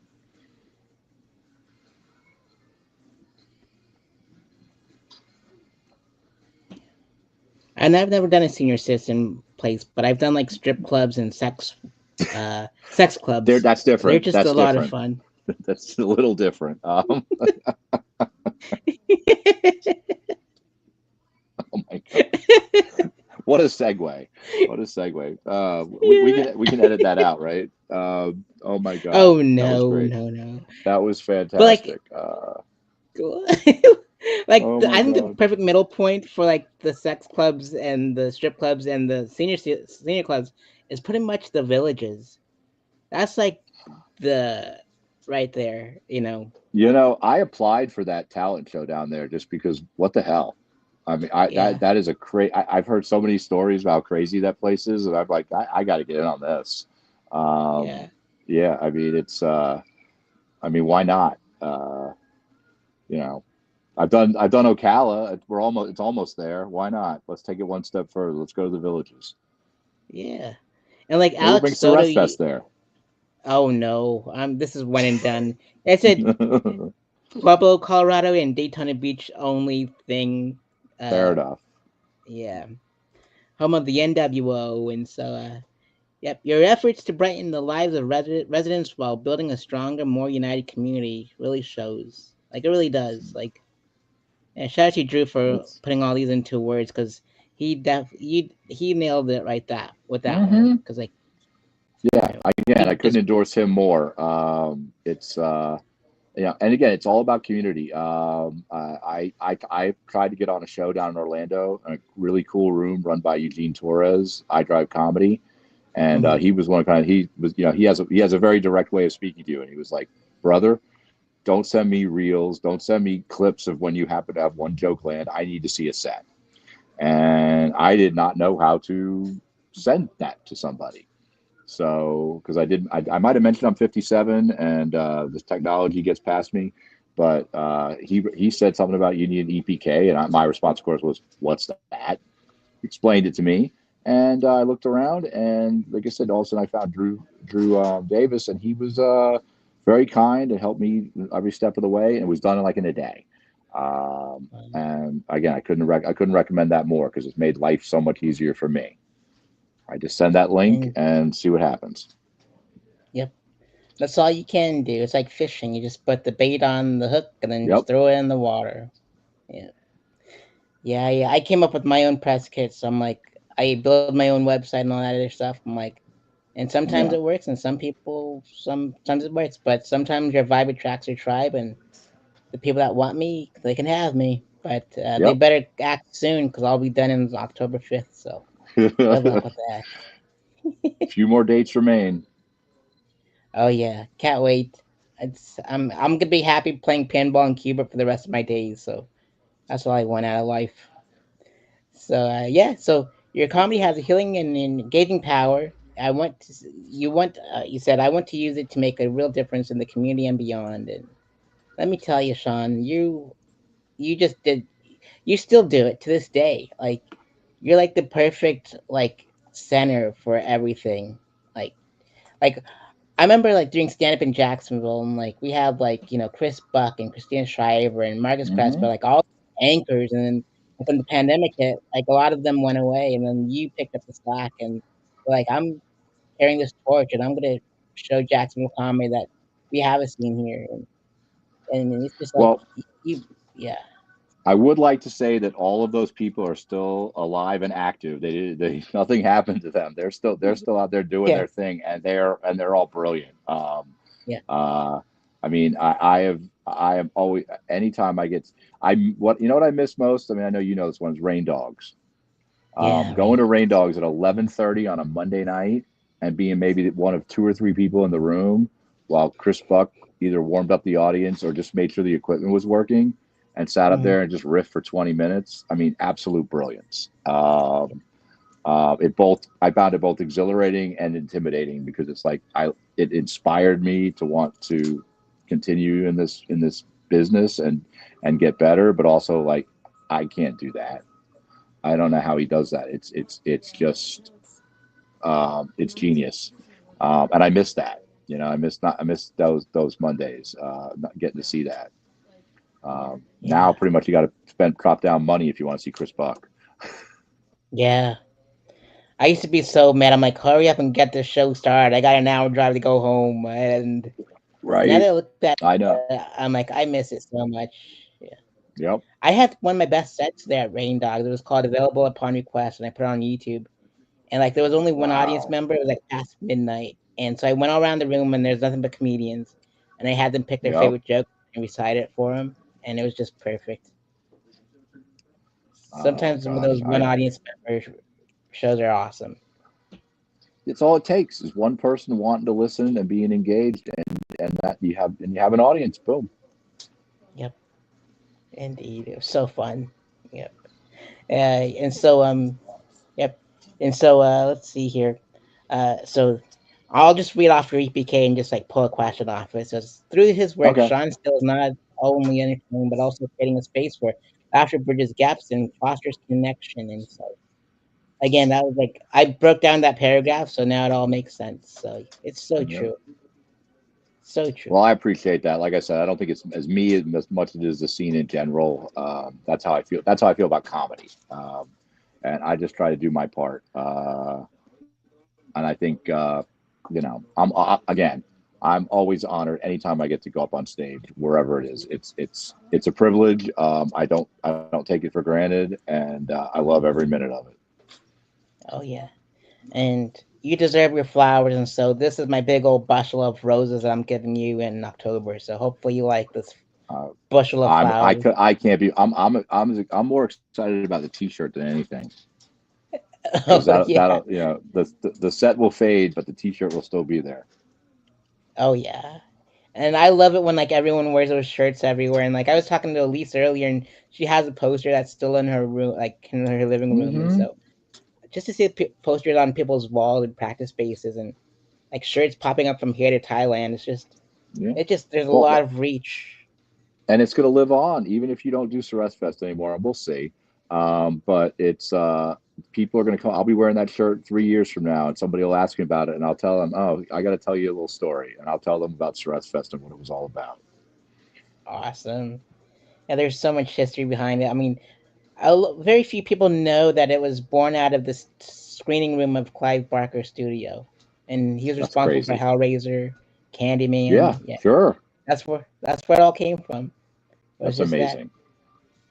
And I've never done a senior citizen place, but I've done like strip clubs and sex There, clubs. that's They're different. just a That's lot of different. fun. That's a little different. Oh my god, what a segue! What a segue! We can edit that out, right? Oh my god, Oh that was no, great. no, no. That was But like, fantastic. Oh my I think the god. perfect middle point for like the sex clubs and the strip clubs and the senior clubs is pretty much the villages. That's like the right there, you know. I applied for that talent show down there just because what the hell? I mean, I that Yeah, that is a crazy. I've heard so many stories about how crazy that place is, and I'm like, I got to get in on this. Um, yeah, yeah, I mean, I mean, why not? You know, I've done Ocala. It's almost there. Why not? Let's take it one step further. Let's go to the villages. yeah. And like Maybe we'll Alex bring Soto, Sareth Fest there. oh no, this is one and done. It's a Pueblo, Colorado, and Daytona Beach only thing. Fair Uh, enough. yeah, home of the NWO, and so yep, your efforts to brighten the lives of residents while building a stronger, more united community really shows. Like it really does. Like, and shout out to Drew for It's putting all these into words because he nailed it right that with that one. hmm Because like, yeah. Again, I he couldn't just endorse him more. It's Yeah, and again, it's all about community. I tried to get on a show down in Orlando, a really cool room run by Eugene Torres, I Drive Comedy, and mhm. he was one kind of he was he has a very direct way of speaking to you, and he was like, brother, don't send me reels, don't send me clips of when you happen to have one joke land. I need to see a set, and I did not know how to send that to somebody. So, because I might have mentioned I'm 57 and this technology gets past me, but he said something about you need an EPK, and my response, of course, was, "What's that?" Explained it to me, and I looked around, and like I said, all of a sudden I found Drew Davis, and he was very kind and helped me every step of the way, and it was done in a day. And again, I couldn't recommend that more because it's made life so much easier for me. I just send that link And and see what happens. yep, that's all you can do. It's like fishing. You just put the bait on the hook and then Yep. just throw it in the water. Yeah. Yeah, yeah. I came up with my own press kit, so I'm like, I build my own website and all that other stuff. I'm like, and sometimes Yeah. it works, and sometimes it works, but sometimes your vibe attracts your tribe, and the people that want me, they can have me, but they Yep. better act soon because I'll be done in October 5th. So good luck A with that. few more dates remain. Oh yeah, can't wait. I'm gonna be happy playing pinball in Cuba for the rest of my days. So that's all I want out of life. So yeah, so your comedy has a healing and engaging power. You said I want to use it to make a real difference in the community and beyond. And let me tell you, Sean, you just did you still do it to this day. Like you're like the perfect like center for everything. Like like I remember like doing stand up in Jacksonville, and like we had like Chris Buck and Christina Shriver and Marcus Crespo, Hmm. like all anchors, and then when the pandemic hit, like a lot of them went away, and then you picked up the slack, and like I'm carrying this torch, and I'm gonna show Jacksonville comedy that we have a scene here, and and it's just like Well, yeah, I would like to say that all of those people are still alive and active. They nothing happened to them. They're still out there doing yeah, their thing, and they're all brilliant. yeah, Uh, I mean, I am always anytime I get I what you know what I miss most. I mean, I know you know this one's Rain Dogs. yeah, Going rain. to Rain Dogs at 11:30 on a Monday night and being maybe one of two or three people in the room while Chris Buck either warmed up the audience or just made sure the equipment was working and sat up Mhm. there and just riffed for 20 minutes. I mean, absolute brilliance. It both I found it both exhilarating and intimidating because it's like it inspired me to want to continue in this business and get better, but also like I can't do that. I don't know how he does that. It's just it's genius, and I miss that. You know, I miss those Mondays, not getting to see that. Now, Yeah, pretty much, you got to spend drop down money if you want to see Chris Buck. yeah. I used to be so mad. I'm like, hurry up and get the show started. I got an hour drive to go home, and now that Right? I look back, I know. I'm like, I miss it so much. Yeah. Yep. I had one of my best sets there at Rain Dogs. It was called Available Upon Request, and I put it on YouTube. And like, there was only one audience Wow. member. It was like past midnight, and so I went all around the room, and there's nothing but comedians, and I had them pick their Yep. favorite joke and recite it for them, and it was just perfect. Oh Sometimes gosh. those one I audience member shows are awesome. It's all it takes is one person wanting to listen and being engaged, and that you have an audience. Boom. Yep, indeed, it was so fun. Yep, and so yep, and so let's see here. So I'll just read off your EPK and just like pull a question off it. It says through his work, Okay. Sean Still is not only entertaining but also creating a space where laughter bridges gaps and fosters connection. And so again, that was like I broke down that paragraph, so now it all makes sense. So it's so Yep. true, so true. Well, I appreciate that. Like I said, I don't think it's as me as much as it is the scene in general. That's how I feel. That's how I feel about comedy. And I just try to do my part. And I think, again, I'm always honored anytime I get to go up on stage, wherever it is. It's a privilege. I don't take it for granted, and I love every minute of it. Oh yeah, and you deserve your flowers. And so this is my big old bushel of roses that I'm giving you in October. So hopefully you like this Uh, bushel of flowers. I can't be. I'm more excited about the T-shirt than anything because Oh that'll yeah. the set will fade, but the T-shirt will still be there. Oh yeah. And I love it when like everyone wears those shirts everywhere. And like I was talking to Elise earlier, and she has a poster that's still in her room, like in her living room. And Mm-hmm. so just to see posters on people's walls and practice spaces, and like shirts popping up from here to Thailand, Yeah. it just there's a Well, lot of reach. and it's going to live on even if you don't do Sareth Fest anymore. And we'll see. But it's people are going to come. I'll be wearing that shirt 3 years from now, and somebody will ask me about it, and I'll tell them, "Oh, I got to tell you a little story," and I'll tell them about Sareth Fest and what it was all about. Awesome. Yeah, there's so much history behind it. I mean, very few people know that it was born out of this screening room of Clive Barker's studio, and he was That's responsible for crazy. Hellraiser, Yeah, Candyman. Yeah, sure. that's where it all came from. It was That's just that. amazing.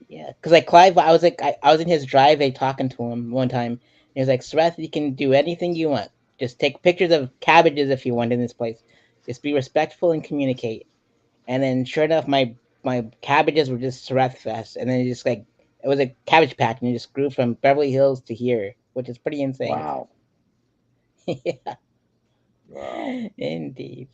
Yeah, because like Clive, I was in his driveway talking to him one time. And he was like, "Sreth, you can do anything you want. Just take pictures of cabbages if you want in this place. Just be respectful and communicate." And then, sure enough, my cabbages were just Sareth Fest, and then it just like it was a cabbage patch, and it just grew from Beverly Hills to here, which is pretty insane. Wow. Yeah, Wow. indeed.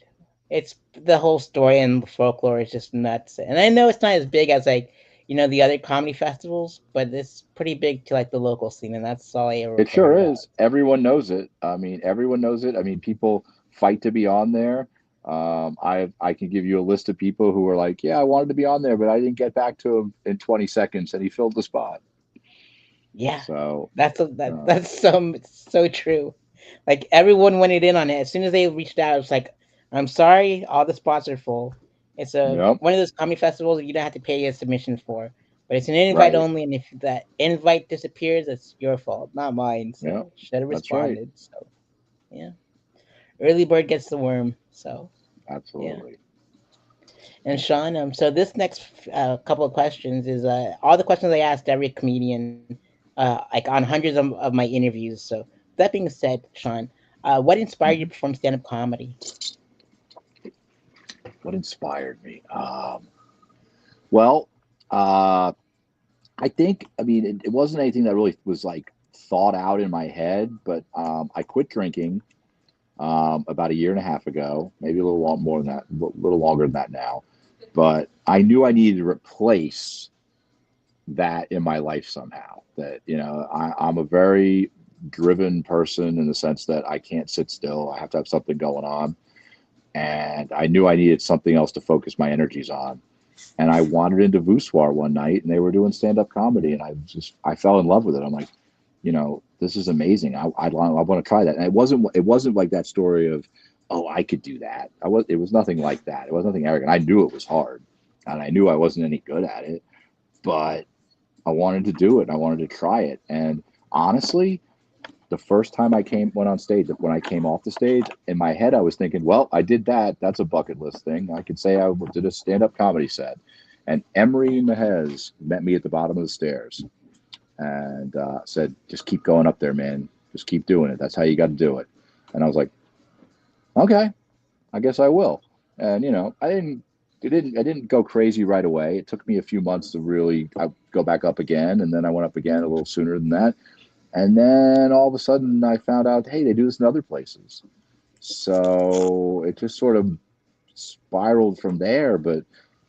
It's the whole story and the folklore is just nuts. And I know it's not as big as like the other comedy festivals, but it's pretty big to like the local scene, and that's all I ever It care sure about. is. Everyone knows it. I mean, everyone knows it. I mean, people fight to be on there. I can give you a list of people who are like, yeah, I wanted to be on there, but I didn't get back to him in 20 seconds, and he filled the spot. Yeah, So, uh, that's so true. Like everyone went it in on it as soon as they reached out. It's like, I'm sorry, all the spots are full. It's a yep, one of those comedy festivals you don't have to pay a submission for, but it's an invite right, only. And if that invite disappears, it's your fault, not mine. yep, So should have that's right, responded. So yeah, early bird gets the worm. So yeah. absolutely. And Sean, so this next couple of questions is all the questions I asked every comedian, like on hundreds of my interviews. So that being said, Sean, what inspired you to perform stand-up comedy? What inspired me? Well, uh, I think, I mean, it wasn't anything that really was like thought out in my head, but I quit drinking about a year and a half ago, maybe a little more than that, a little longer than that now. But I knew I needed to replace that in my life somehow. That, I'm a very driven person in the sense that I can't sit still. I have to have something going on. And I knew I needed something else to focus my energies on. And I wandered into Voussoir one night and they were doing stand-up comedy. And I fell in love with it. I'm like, this is amazing. I want to try that. And it wasn't like that story of, oh, I could do that. It was nothing like that. It was nothing arrogant. I knew it was hard and I knew I wasn't any good at it, but I wanted to do it. I wanted to try it. And honestly, the first time went on stage, when I came off the stage, in my head, I was thinking, well, I did that. That's a bucket list thing. I could say I did a stand-up comedy set. And Emery Mehez met me at the bottom of the stairs and said, just keep going up there, man. Just keep doing it. That's how you got to do it. And I was like, okay, I guess I will. And, I didn't go crazy right away. It took me a few months to really go back up again. And then I went up again a little sooner than that. And then all of a sudden I found out, hey, they do this in other places. So it just sort of spiraled from there. But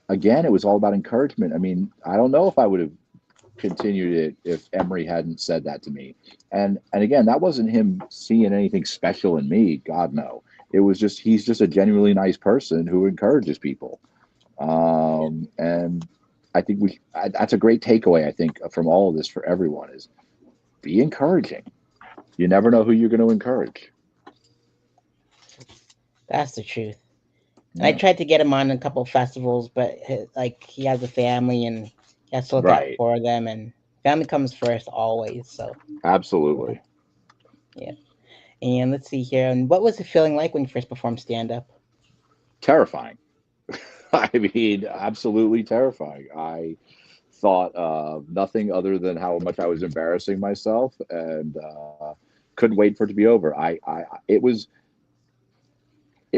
again, it was all about encouragement. I mean, I don't know if I would have continued it if Emery hadn't said that to me. And again, that wasn't him seeing anything special in me. God, no. It was just, he's just a genuinely nice person who encourages people. And I think that's a great takeaway, I think, from all of this for everyone is, be encouraging. You never know who you're going to encourage. That's the truth. And I Yeah. tried to get him on a couple of festivals, but like he has a family and he has to look out Right. for them, and family comes first always. So Absolutely. yeah. And let's see here. And what was it feeling like when you first performed stand up? Terrifying. I mean, absolutely terrifying. I thought nothing other than how much I was embarrassing myself and couldn't wait for it to be over. It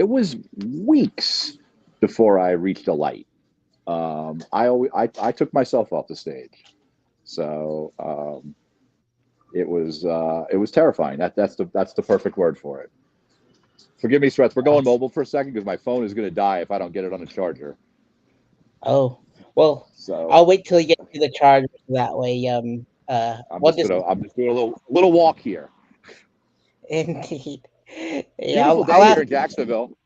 was weeks before I reached a light. I took myself off the stage, so it was terrifying. That's the perfect word for it. Forgive me, Sareth. We're going Awesome. mobile for a second because my phone is going to die if I don't get it on the charger. Oh, well, So I'll wait till you get to the charger so that way. We'll just I'm just doing a little walk here. indeed. Yeah, Beautiful I'll day here ask. in Jacksonville.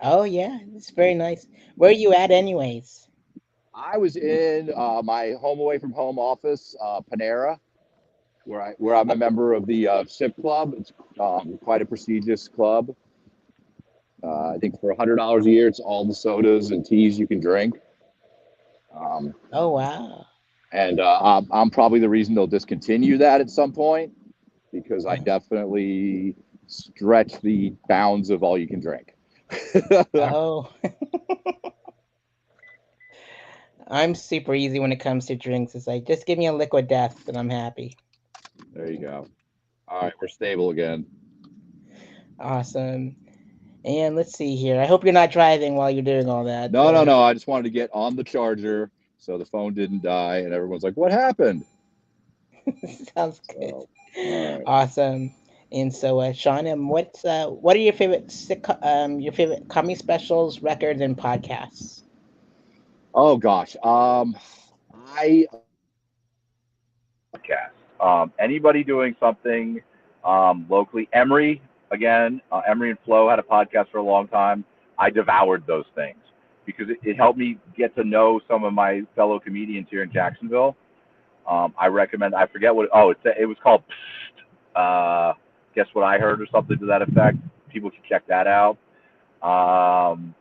Oh yeah, it's very nice. Where are you at, anyways? I was in my home away from home office, Panera, where I'm a member of the SIP Club. It's quite a prestigious club. I think for $100 a year, it's all the sodas and teas you can drink. Um, Oh wow. and I'm probably the reason they'll discontinue that at some point because I definitely stretch the bounds of all you can drink. Oh, I'm super easy when it comes to drinks. It's like just give me a liquid death and I'm happy. There you go. All right, we're stable again. Awesome. And let's see here. I hope you're not driving while you're doing all that. No, no, no. I just wanted to get on the charger so the phone didn't die, and everyone's like, "What happened?" Sounds good. So, all right. Awesome. And so, Sean, what are your favorite comedy specials, records, and podcasts? Oh gosh. I podcast. Anybody doing something locally? Emery again. Emery and Flo had a podcast for a long time. I devoured those things because it helped me get to know some of my fellow comedians here in Jacksonville. I recommend. I forget what. Oh, it was called. Guess what I heard or something to that effect. People should check that out. Um,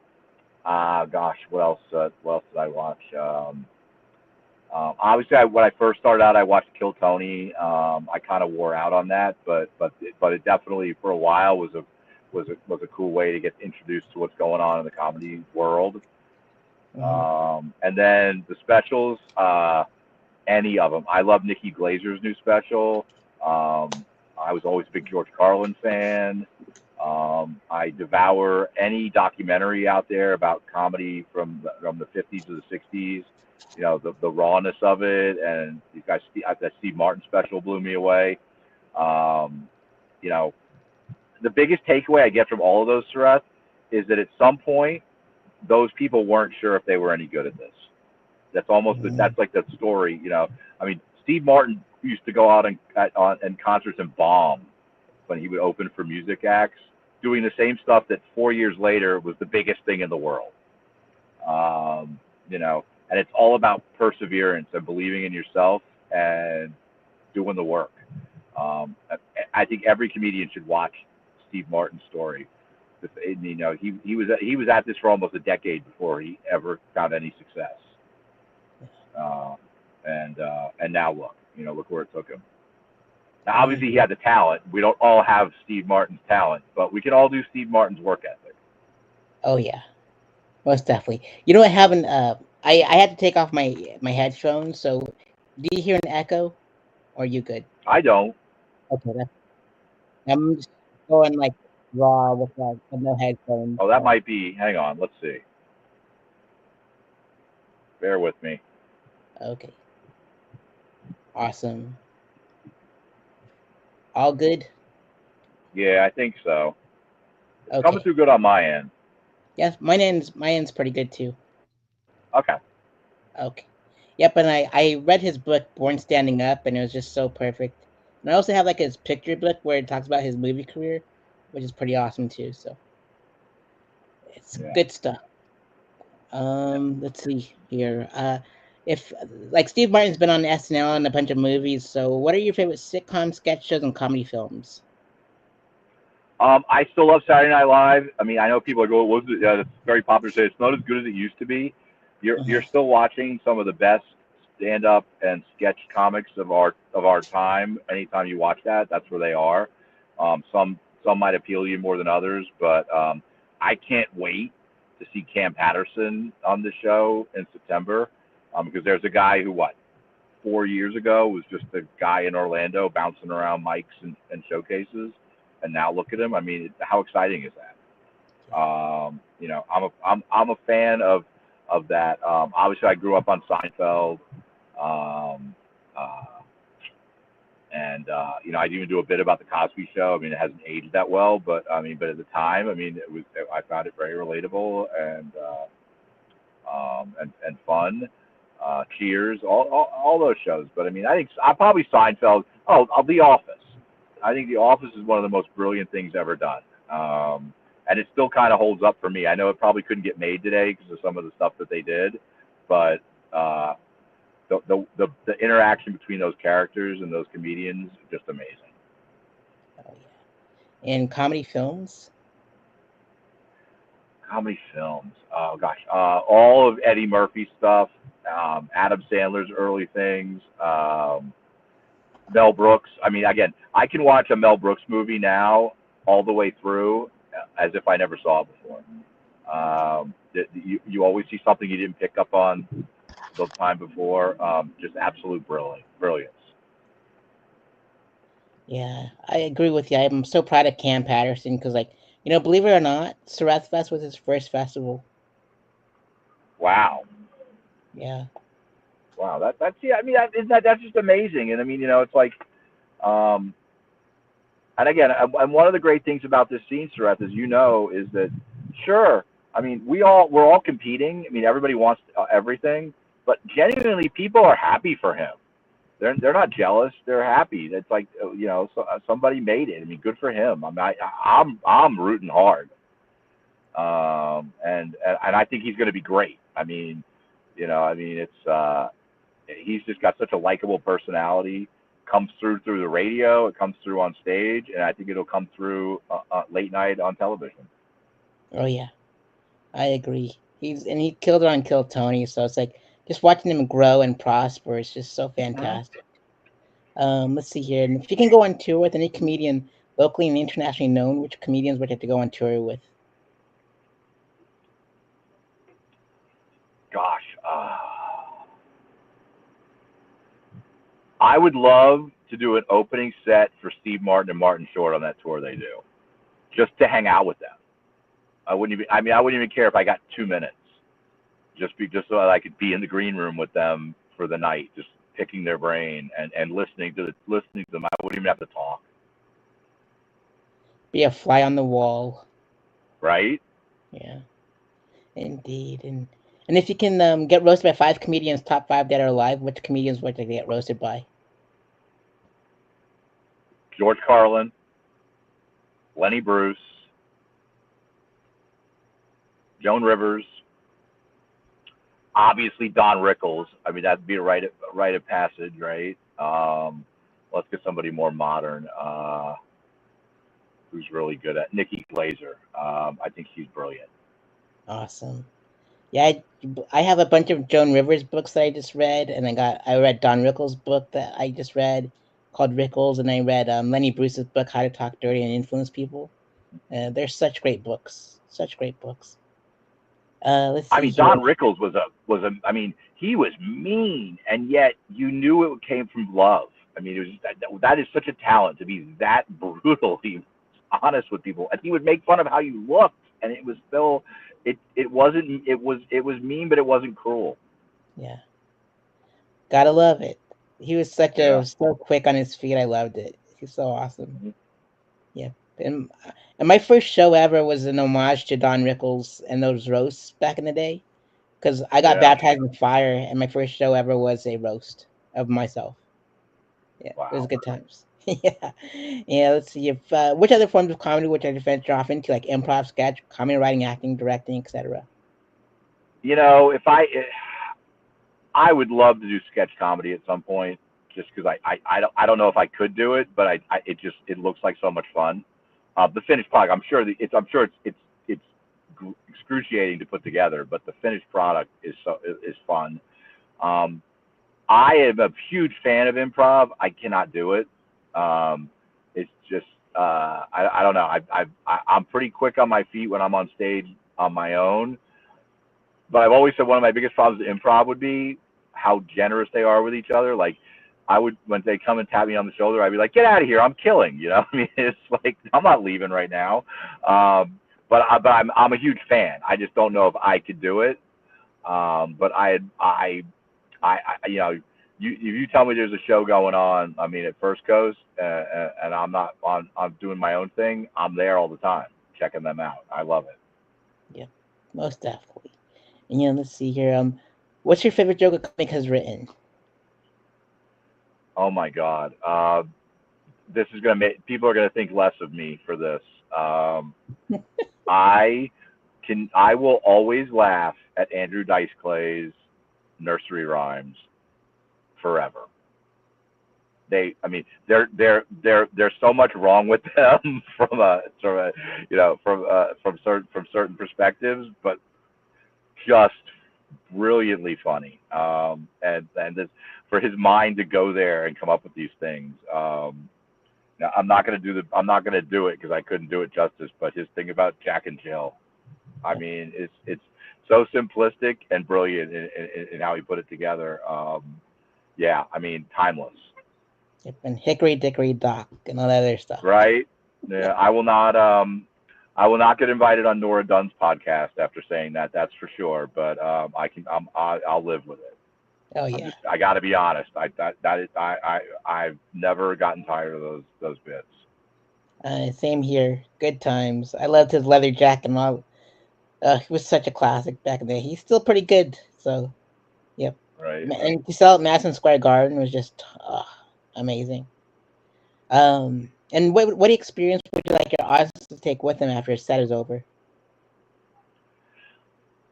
Gosh, what else? What else did I watch? Obviously, when I first started out, I watched Kill Tony. I kind of wore out on that, but it definitely for a while was a cool way to get introduced to what's going on in the comedy world. Mhm. And then the specials, any of them. I love Nikki Glazer's new special. I was always a big George Carlin fan. I devour any documentary out there about comedy from the 50s to the 60s. You know, the rawness of it, and you guys, that Steve Martin special blew me away. Um, you know, the biggest takeaway I get from all of those, Sareth, is that at some point those people weren't sure if they were any good at this. Mhm. That's like the story. You know, I mean, Steve Martin used to go out and concerts and bomb when he would open for music acts, doing the same stuff that 4 years later was the biggest thing in the world. You know, and it's all about perseverance and believing in yourself and doing the work. I think every comedian should watch Steve Martin's story. You know, he was at this for almost a decade before he ever found any success. Uh, and now look, you know, look where it took him. Now, I obviously, he agree. had the talent. We don't all have Steve Martin's talent, but we can all do Steve Martin's work ethic. Oh yeah, most definitely. You know what happened? I had to take off my headphones. So do you hear an echo? Or are you good? I don't. Okay, I'm just going like raw with no headphones. Oh, that might be. Hang on. Let's see. Bear with me. Okay, awesome. All good. Yeah, I think so. It's coming Okay. through good on my end. Yes, my end's pretty good too. Okay. Okay. Yep, and I read his book Born Standing Up, and it was just so perfect. And I also have like his picture book where it talks about his movie career, which is pretty awesome too. So it's Yeah. good stuff. Let's see here. If like Steve Martin's been on SNL and a bunch of movies, so what are your favorite sitcom sketch shows and comedy films? I still love Saturday Night Live. I mean, I know people are going, "Was it?" Yeah, it's very popular to say it's not as good as it used to be. You're Uh-huh. still watching some of the best stand up and sketch comics of our time. Anytime you watch that, that's where they are. Some might appeal to you more than others, but I can't wait to see Cam Patterson on the show in September, because there's a guy who 4 years ago was just a guy in Orlando bouncing around mics and showcases, and now look at him. I mean, how exciting is that? You know, I'm a fan of that. Obviously, I grew up on Seinfeld, um, uh, and you know, I even do a bit about the Cosby Show. I mean, it hasn't aged that well, but I mean, but at the time, I mean, it was I found it very relatable and fun. Cheers, all those shows. But I mean, I think I probably Seinfeld. Oh, The Office. I think The Office is one of the most brilliant things ever done. And it still kind of holds up for me. I know it probably couldn't get made today because of some of the stuff that they did, but uh, the interaction between those characters and those comedians is just amazing. Oh yeah. And comedy films? Comedy films. Oh gosh, all of Eddie Murphy's stuff, Adam Sandler's early things, Mel Brooks. I mean, again, I can watch a Mel Brooks movie now all the way through as if I never saw it before. You always see something you didn't pick up on the time before. Just absolute brilliance. Yeah, I agree with you. I'm so proud of Cam Patterson because, like, believe it or not, Sareth Fest was his first festival. Wow, Yeah. wow. That's yeah. I mean, that's just amazing. And I mean, you know, it's like, um, and again, and one of the great things about this scene, Sareth, as you know, is that sure, I mean, we're all competing. I mean, everybody wants everything, but genuinely, people are happy for him. They're not jealous. They're happy. It's like, you know, somebody made it. I mean, good for him. I mean, I'm rooting hard, and I think he's going to be great. I mean, you know, I mean, he's just got such a likable personality. Comes through the radio. It comes through on stage, and I think it'll come through late night on television. Oh yeah, I agree. He killed it on Kill Tony, so it's like just watching him grow and prosper is just so Mm-hmm. fantastic. Let's see here. And if you can go on tour with any comedian locally and internationally known, which comedians would you have to go on tour with? I would love to do an opening set for Steve Martin and Martin Short on that tour they do, just to hang out with them. I wouldn't even. I mean, I wouldn't even care if I got 2 minutes, just so that I could be in the green room with them for the night, just picking their brain and listening to them. I wouldn't even have to talk. Be a fly on the wall. Right? Yeah, indeed. And if you can get roasted by 5 comedians, top 5 that are alive, which comedians would you get roasted by? George Carlin, Lenny Bruce, Joan Rivers, obviously Don Rickles. I mean, that'd be a rite of passage, right? Let's get somebody more modern. Who's really good at Nikki Glazer. I think she's brilliant. Awesome. Yeah, I have a bunch of Joan Rivers books that I just read, and I read Don Rickles' book that I just read called Rickles, and I read Lenny Bruce's book How to Talk Dirty and Influence People. They're such great books, such great books. Let's I see mean, here. Don Rickles was a. I mean, he was mean, and yet you knew it came from love. I mean, it was that is such a talent to be that brutally honest with people, and he would make fun of how you looked, and it was still, it wasn't, it was mean, but it wasn't cruel. Yeah, gotta love it. He was Yeah. so quick on his feet. I loved it. He's so awesome. Yeah. And my first show ever was an homage to Don Rickles and those roasts back in the day. Because I got Yeah. baptized in fire, and my first show ever was a roast of myself. Yeah, it was Wow. good times. Yeah, yeah. Let's see if which other forms of comedy which I venture off into, like improv, sketch, comedy writing, acting, directing, etc. You know, I would love to do sketch comedy at some point, just because I don't know if I could do it, but it looks like so much fun. The finished product, I'm sure it's excruciating to put together, but the finished product is fun. Um, I am a huge fan of improv. I cannot do it. It's just I don't know. I'm pretty quick on my feet when I'm on stage on my own, but I've always said one of my biggest problems with improv would be how generous they are with each other. Like, I would, when they come and tap me on the shoulder, I'd be like, "Get out of here! I'm killing." You know, I mean, it's like I'm not leaving right now. But I'm a huge fan. I just don't know if I could do it. But you know, if you tell me there's a show going on, I mean, at First Coast, and I'm doing my own thing, I'm there all the time, checking them out. I love it. Yeah, most definitely. And let's see here. What's your favorite joke a comic has written? Oh my God. This is gonna make people are gonna think less of me for this. I I will always laugh at Andrew Dice Clay's nursery rhymes forever. I mean, there's so much wrong with them from a sort of, from certain perspectives, but just brilliantly funny. And this, for his mind to go there and come up with these things. Now, I'm not gonna do it because I couldn't do it justice. But his thing about Jack and Jill, I mean, it's so simplistic and brilliant in how he put it together. Yeah, I mean, timeless. Yep, and Hickory Dickory Dock and all that other stuff. Right? Yeah, I will not. I will not get invited on Nora Dunn's podcast after saying that. That's for sure. But I can. I'll live with it. Oh yeah. I got to be honest. I've never gotten tired of those bits. Same here. Good times. I loved his leather jacket and all. He was such a classic back in the day. He's still pretty good. So, yep. Right. And to sell at Madison Square Garden was just amazing. And what experience would you like your audience to take with them after his set is over?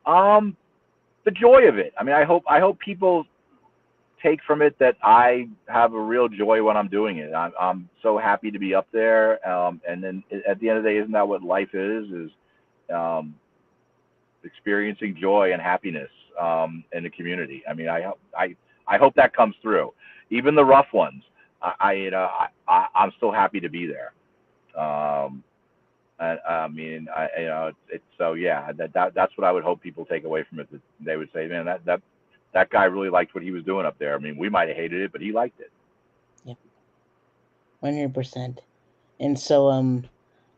The joy of it. I mean, I hope people take from it that I have a real joy when I'm doing it. I'm so happy to be up there. And then at the end of the day, isn't that what life is? Um, experiencing joy and happiness in the community. I mean, I hope that comes through. Even the rough ones, I'm still happy to be there. Um, I mean, it's so yeah. That's what I would hope people take away from it. That they would say, man, that guy really liked what he was doing up there. I mean, we might have hated it, but he liked it. 100%. And so,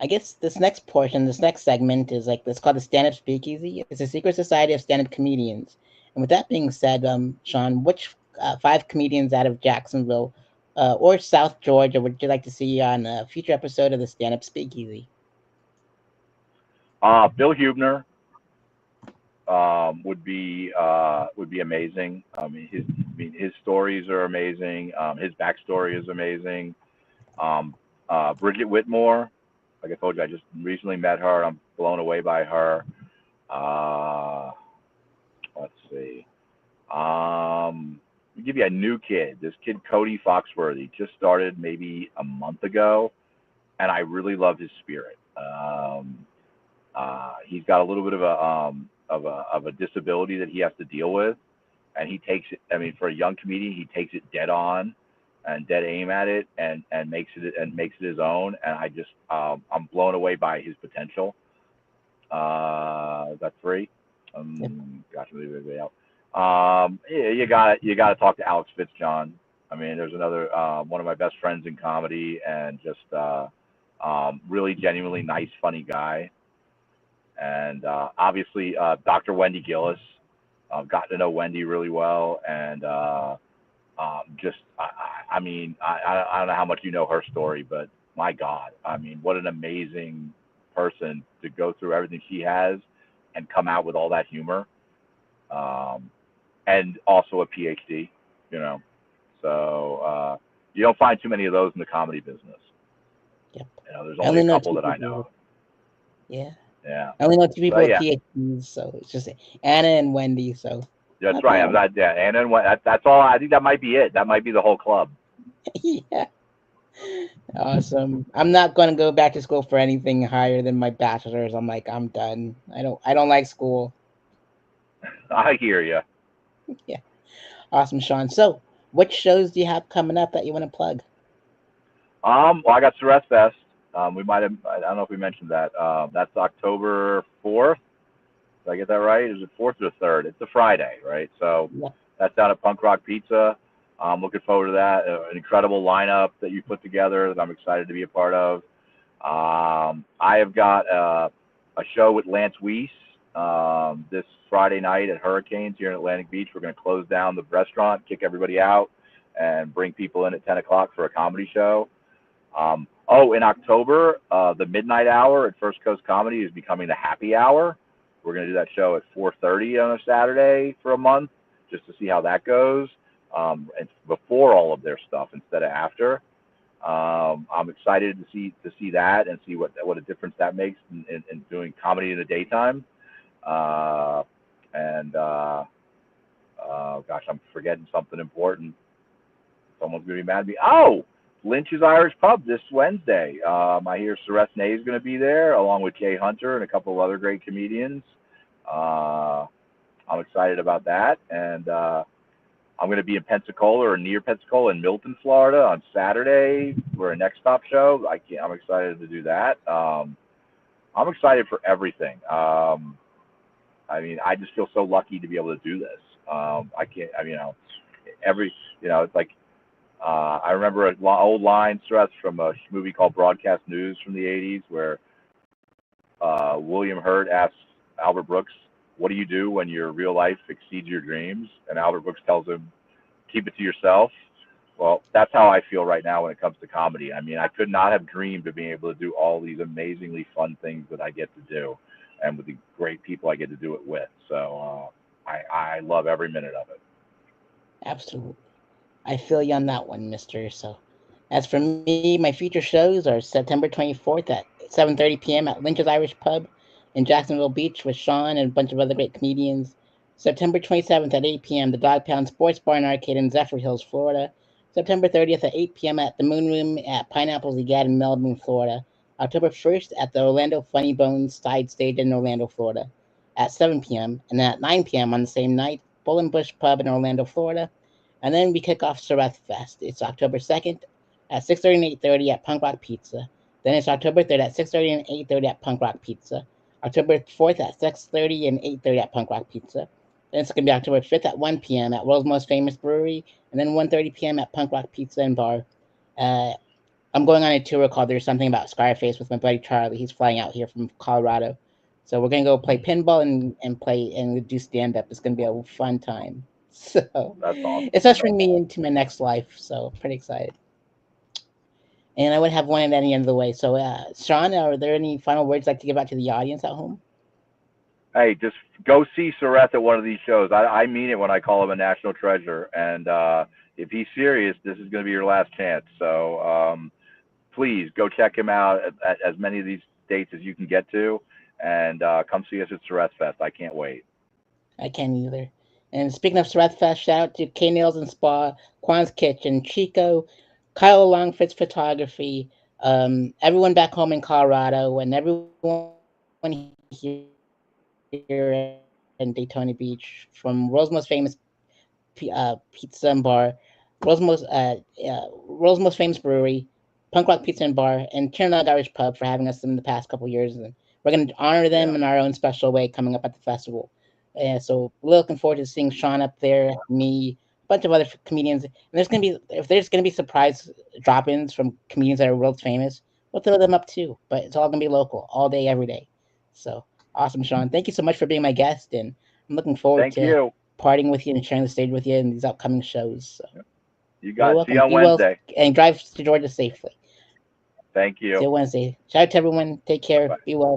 I guess this next portion, this next segment is like it's called the Stand Up Speakeasy. It's a secret society of stand up comedians. And with that being said, Sean, which five comedians out of Jacksonville or South Georgia would you like to see on a future episode of the Stand Up Speakeasy? Bill Hubner would be amazing. His stories are amazing. His backstory is amazing. Bridget Whitmore, like I told you, I just recently met her. I'm blown away by her. Uh, let's see. I'll give you a new kid. This kid Cody Foxworthy just started maybe a month ago, and I really love his spirit. He's got a little bit of a disability that he has to deal with, and he takes it. I mean, for a young comedian, he takes it dead on and dead aim at it, and makes it his own. And I just I'm blown away by his potential. That's three. Yep. Gosh, I'm leaving everybody out. Yeah, you got to talk to Alex Fitzjohn. I mean, there's another one of my best friends in comedy, and just really genuinely nice, funny guy. And obviously Dr. Wendy Gillis. I've gotten to know Wendy really well, and just I mean I don't know how much you know her story, but my God, I mean, what an amazing person to go through everything she has and come out with all that humor, and also a PhD, you know. So you don't find too many of those in the comedy business. Yep. You know, there's only a couple that I know. Yeah. Yeah. I only know two people But with yeah, PhDs, so it's just Anna and Wendy. So that's not right. bad. Yeah, and then that's all. I think that might be it. That might be the whole club. Yeah. Awesome. I'm not gonna go back to school for anything higher than my bachelor's. I'm like, I'm done. I don't like school. I hear you. Yeah. Awesome, Sean. So what shows do you have coming up that you want to plug? Well, I got Sareth Fest. We might have. I don't know if we mentioned that. That's October 4th. Did I get that right? Is it 4th or 3rd? It's a Friday, right? So Yeah. that's down at Punk Rock Pizza. I'm looking forward to that. An incredible lineup that you put together that I'm excited to be a part of. I have got a show with Lance Weiss this Friday night at Hurricanes here in Atlantic Beach. We're going to close down the restaurant, kick everybody out, and bring people in at 10 o'clock for a comedy show. In October, the Midnight Hour at First Coast Comedy is becoming the Happy Hour. We're going to do that show at 4:30 on a Saturday for a month, just to see how that goes. And before all of their stuff instead of after. I'm excited to see that and see what a difference that makes in doing comedy in the daytime. Gosh, I'm forgetting something important. Someone's gonna be mad at me. Oh, Lynch's Irish Pub this Wednesday. I hear Sareth Ney is going to be there, along with Jay Hunter and a couple of other great comedians. I'm excited about that, and I'm going to be in Pensacola or near Pensacola in Milton, Florida, on Saturday for a Next Stop show. I'm excited to do that. I'm excited for everything. I mean, I just feel so lucky to be able to do this. I can't. I mean, it's like. I remember an old line, Stress, from a movie called Broadcast News from the 80s, where William Hurt asks Albert Brooks, what do you do when your real life exceeds your dreams? And Albert Brooks tells him, keep it to yourself. Well, that's how I feel right now when it comes to comedy. I mean, I could not have dreamed of being able to do all these amazingly fun things that I get to do, and with the great people I get to do it with. So I love every minute of it. Absolutely. I feel you on that one, mister. So, as for me, my future shows are September 24th at 7:30 p.m. at Lynch's Irish Pub in Jacksonville Beach with Sean and a bunch of other great comedians. September 27th at 8 p.m. the Dog Pound Sports Bar and Arcade in Zephyr Hills, Florida. September 30th at 8 p.m. at the Moon Room at Pineapples Egad in Melbourne, Florida. October 1st at the Orlando Funny Bones Side Stage in Orlando, Florida at 7 p.m. And then at 9 p.m. on the same night, Bull Bush Pub in Orlando, Florida. And then we kick off Sareth Fest. It's October 2nd at 6:30 and 8:30 at Punk Rock Pizza. Then it's October 3rd at 6:30 and 8:30 at Punk Rock Pizza. October 4th at 6:30 and 8:30 at Punk Rock Pizza. Then it's going to be October 5th at 1 p.m. at World's Most Famous Brewery. And then 1:30 p.m. at Punk Rock Pizza and Bar. Uh, I'm going on a tour called There's Something About Scarface with my buddy Charlie. He's flying out here from Colorado. So we're gonna go play pinball and play and do stand up. It's gonna be a fun time. So That's awesome. it's ushering me into my next life. So pretty excited. And I would have one at any end of the way. So Sean, are there any final words you'd like to give out to the audience at home? Hey, just go see Sareth at one of these shows. I mean it when I call him a national treasure. And if he's serious, this is going to be your last chance. So please go check him out at as many of these dates as you can get to, and come see us at Sareth Fest. I can't wait. I can't either. And speaking of Sareth Fest, shout out to K Nails and Spa, Quan's Kitchen, Chico, Kyle Longford's Photography, everyone back home in Colorado, and everyone here in Daytona Beach, from world's most famous pizza and bar, world's most famous brewery, Punk Rock Pizza and Bar, and Trinidad Irish Pub for having us in the past couple years. And we're going to honor them Yeah. in our own special way coming up at the festival. So looking forward to seeing Sean up there, me, a bunch of other comedians. And there's going to be, if there's going to be surprise drop-ins from comedians that are world famous, we'll throw them up too. But it's all going to be local, all day, every day. So awesome, Sean. Thank you so much for being my guest, and I'm looking forward Thank to you. partying with you and sharing the stage with you in these upcoming shows. So You you're got. See you welcome. on Be well Wednesday. and drive to Georgia safely. Thank See you. you Wednesday. Shout out to everyone. Take Bye bye. care. Be well.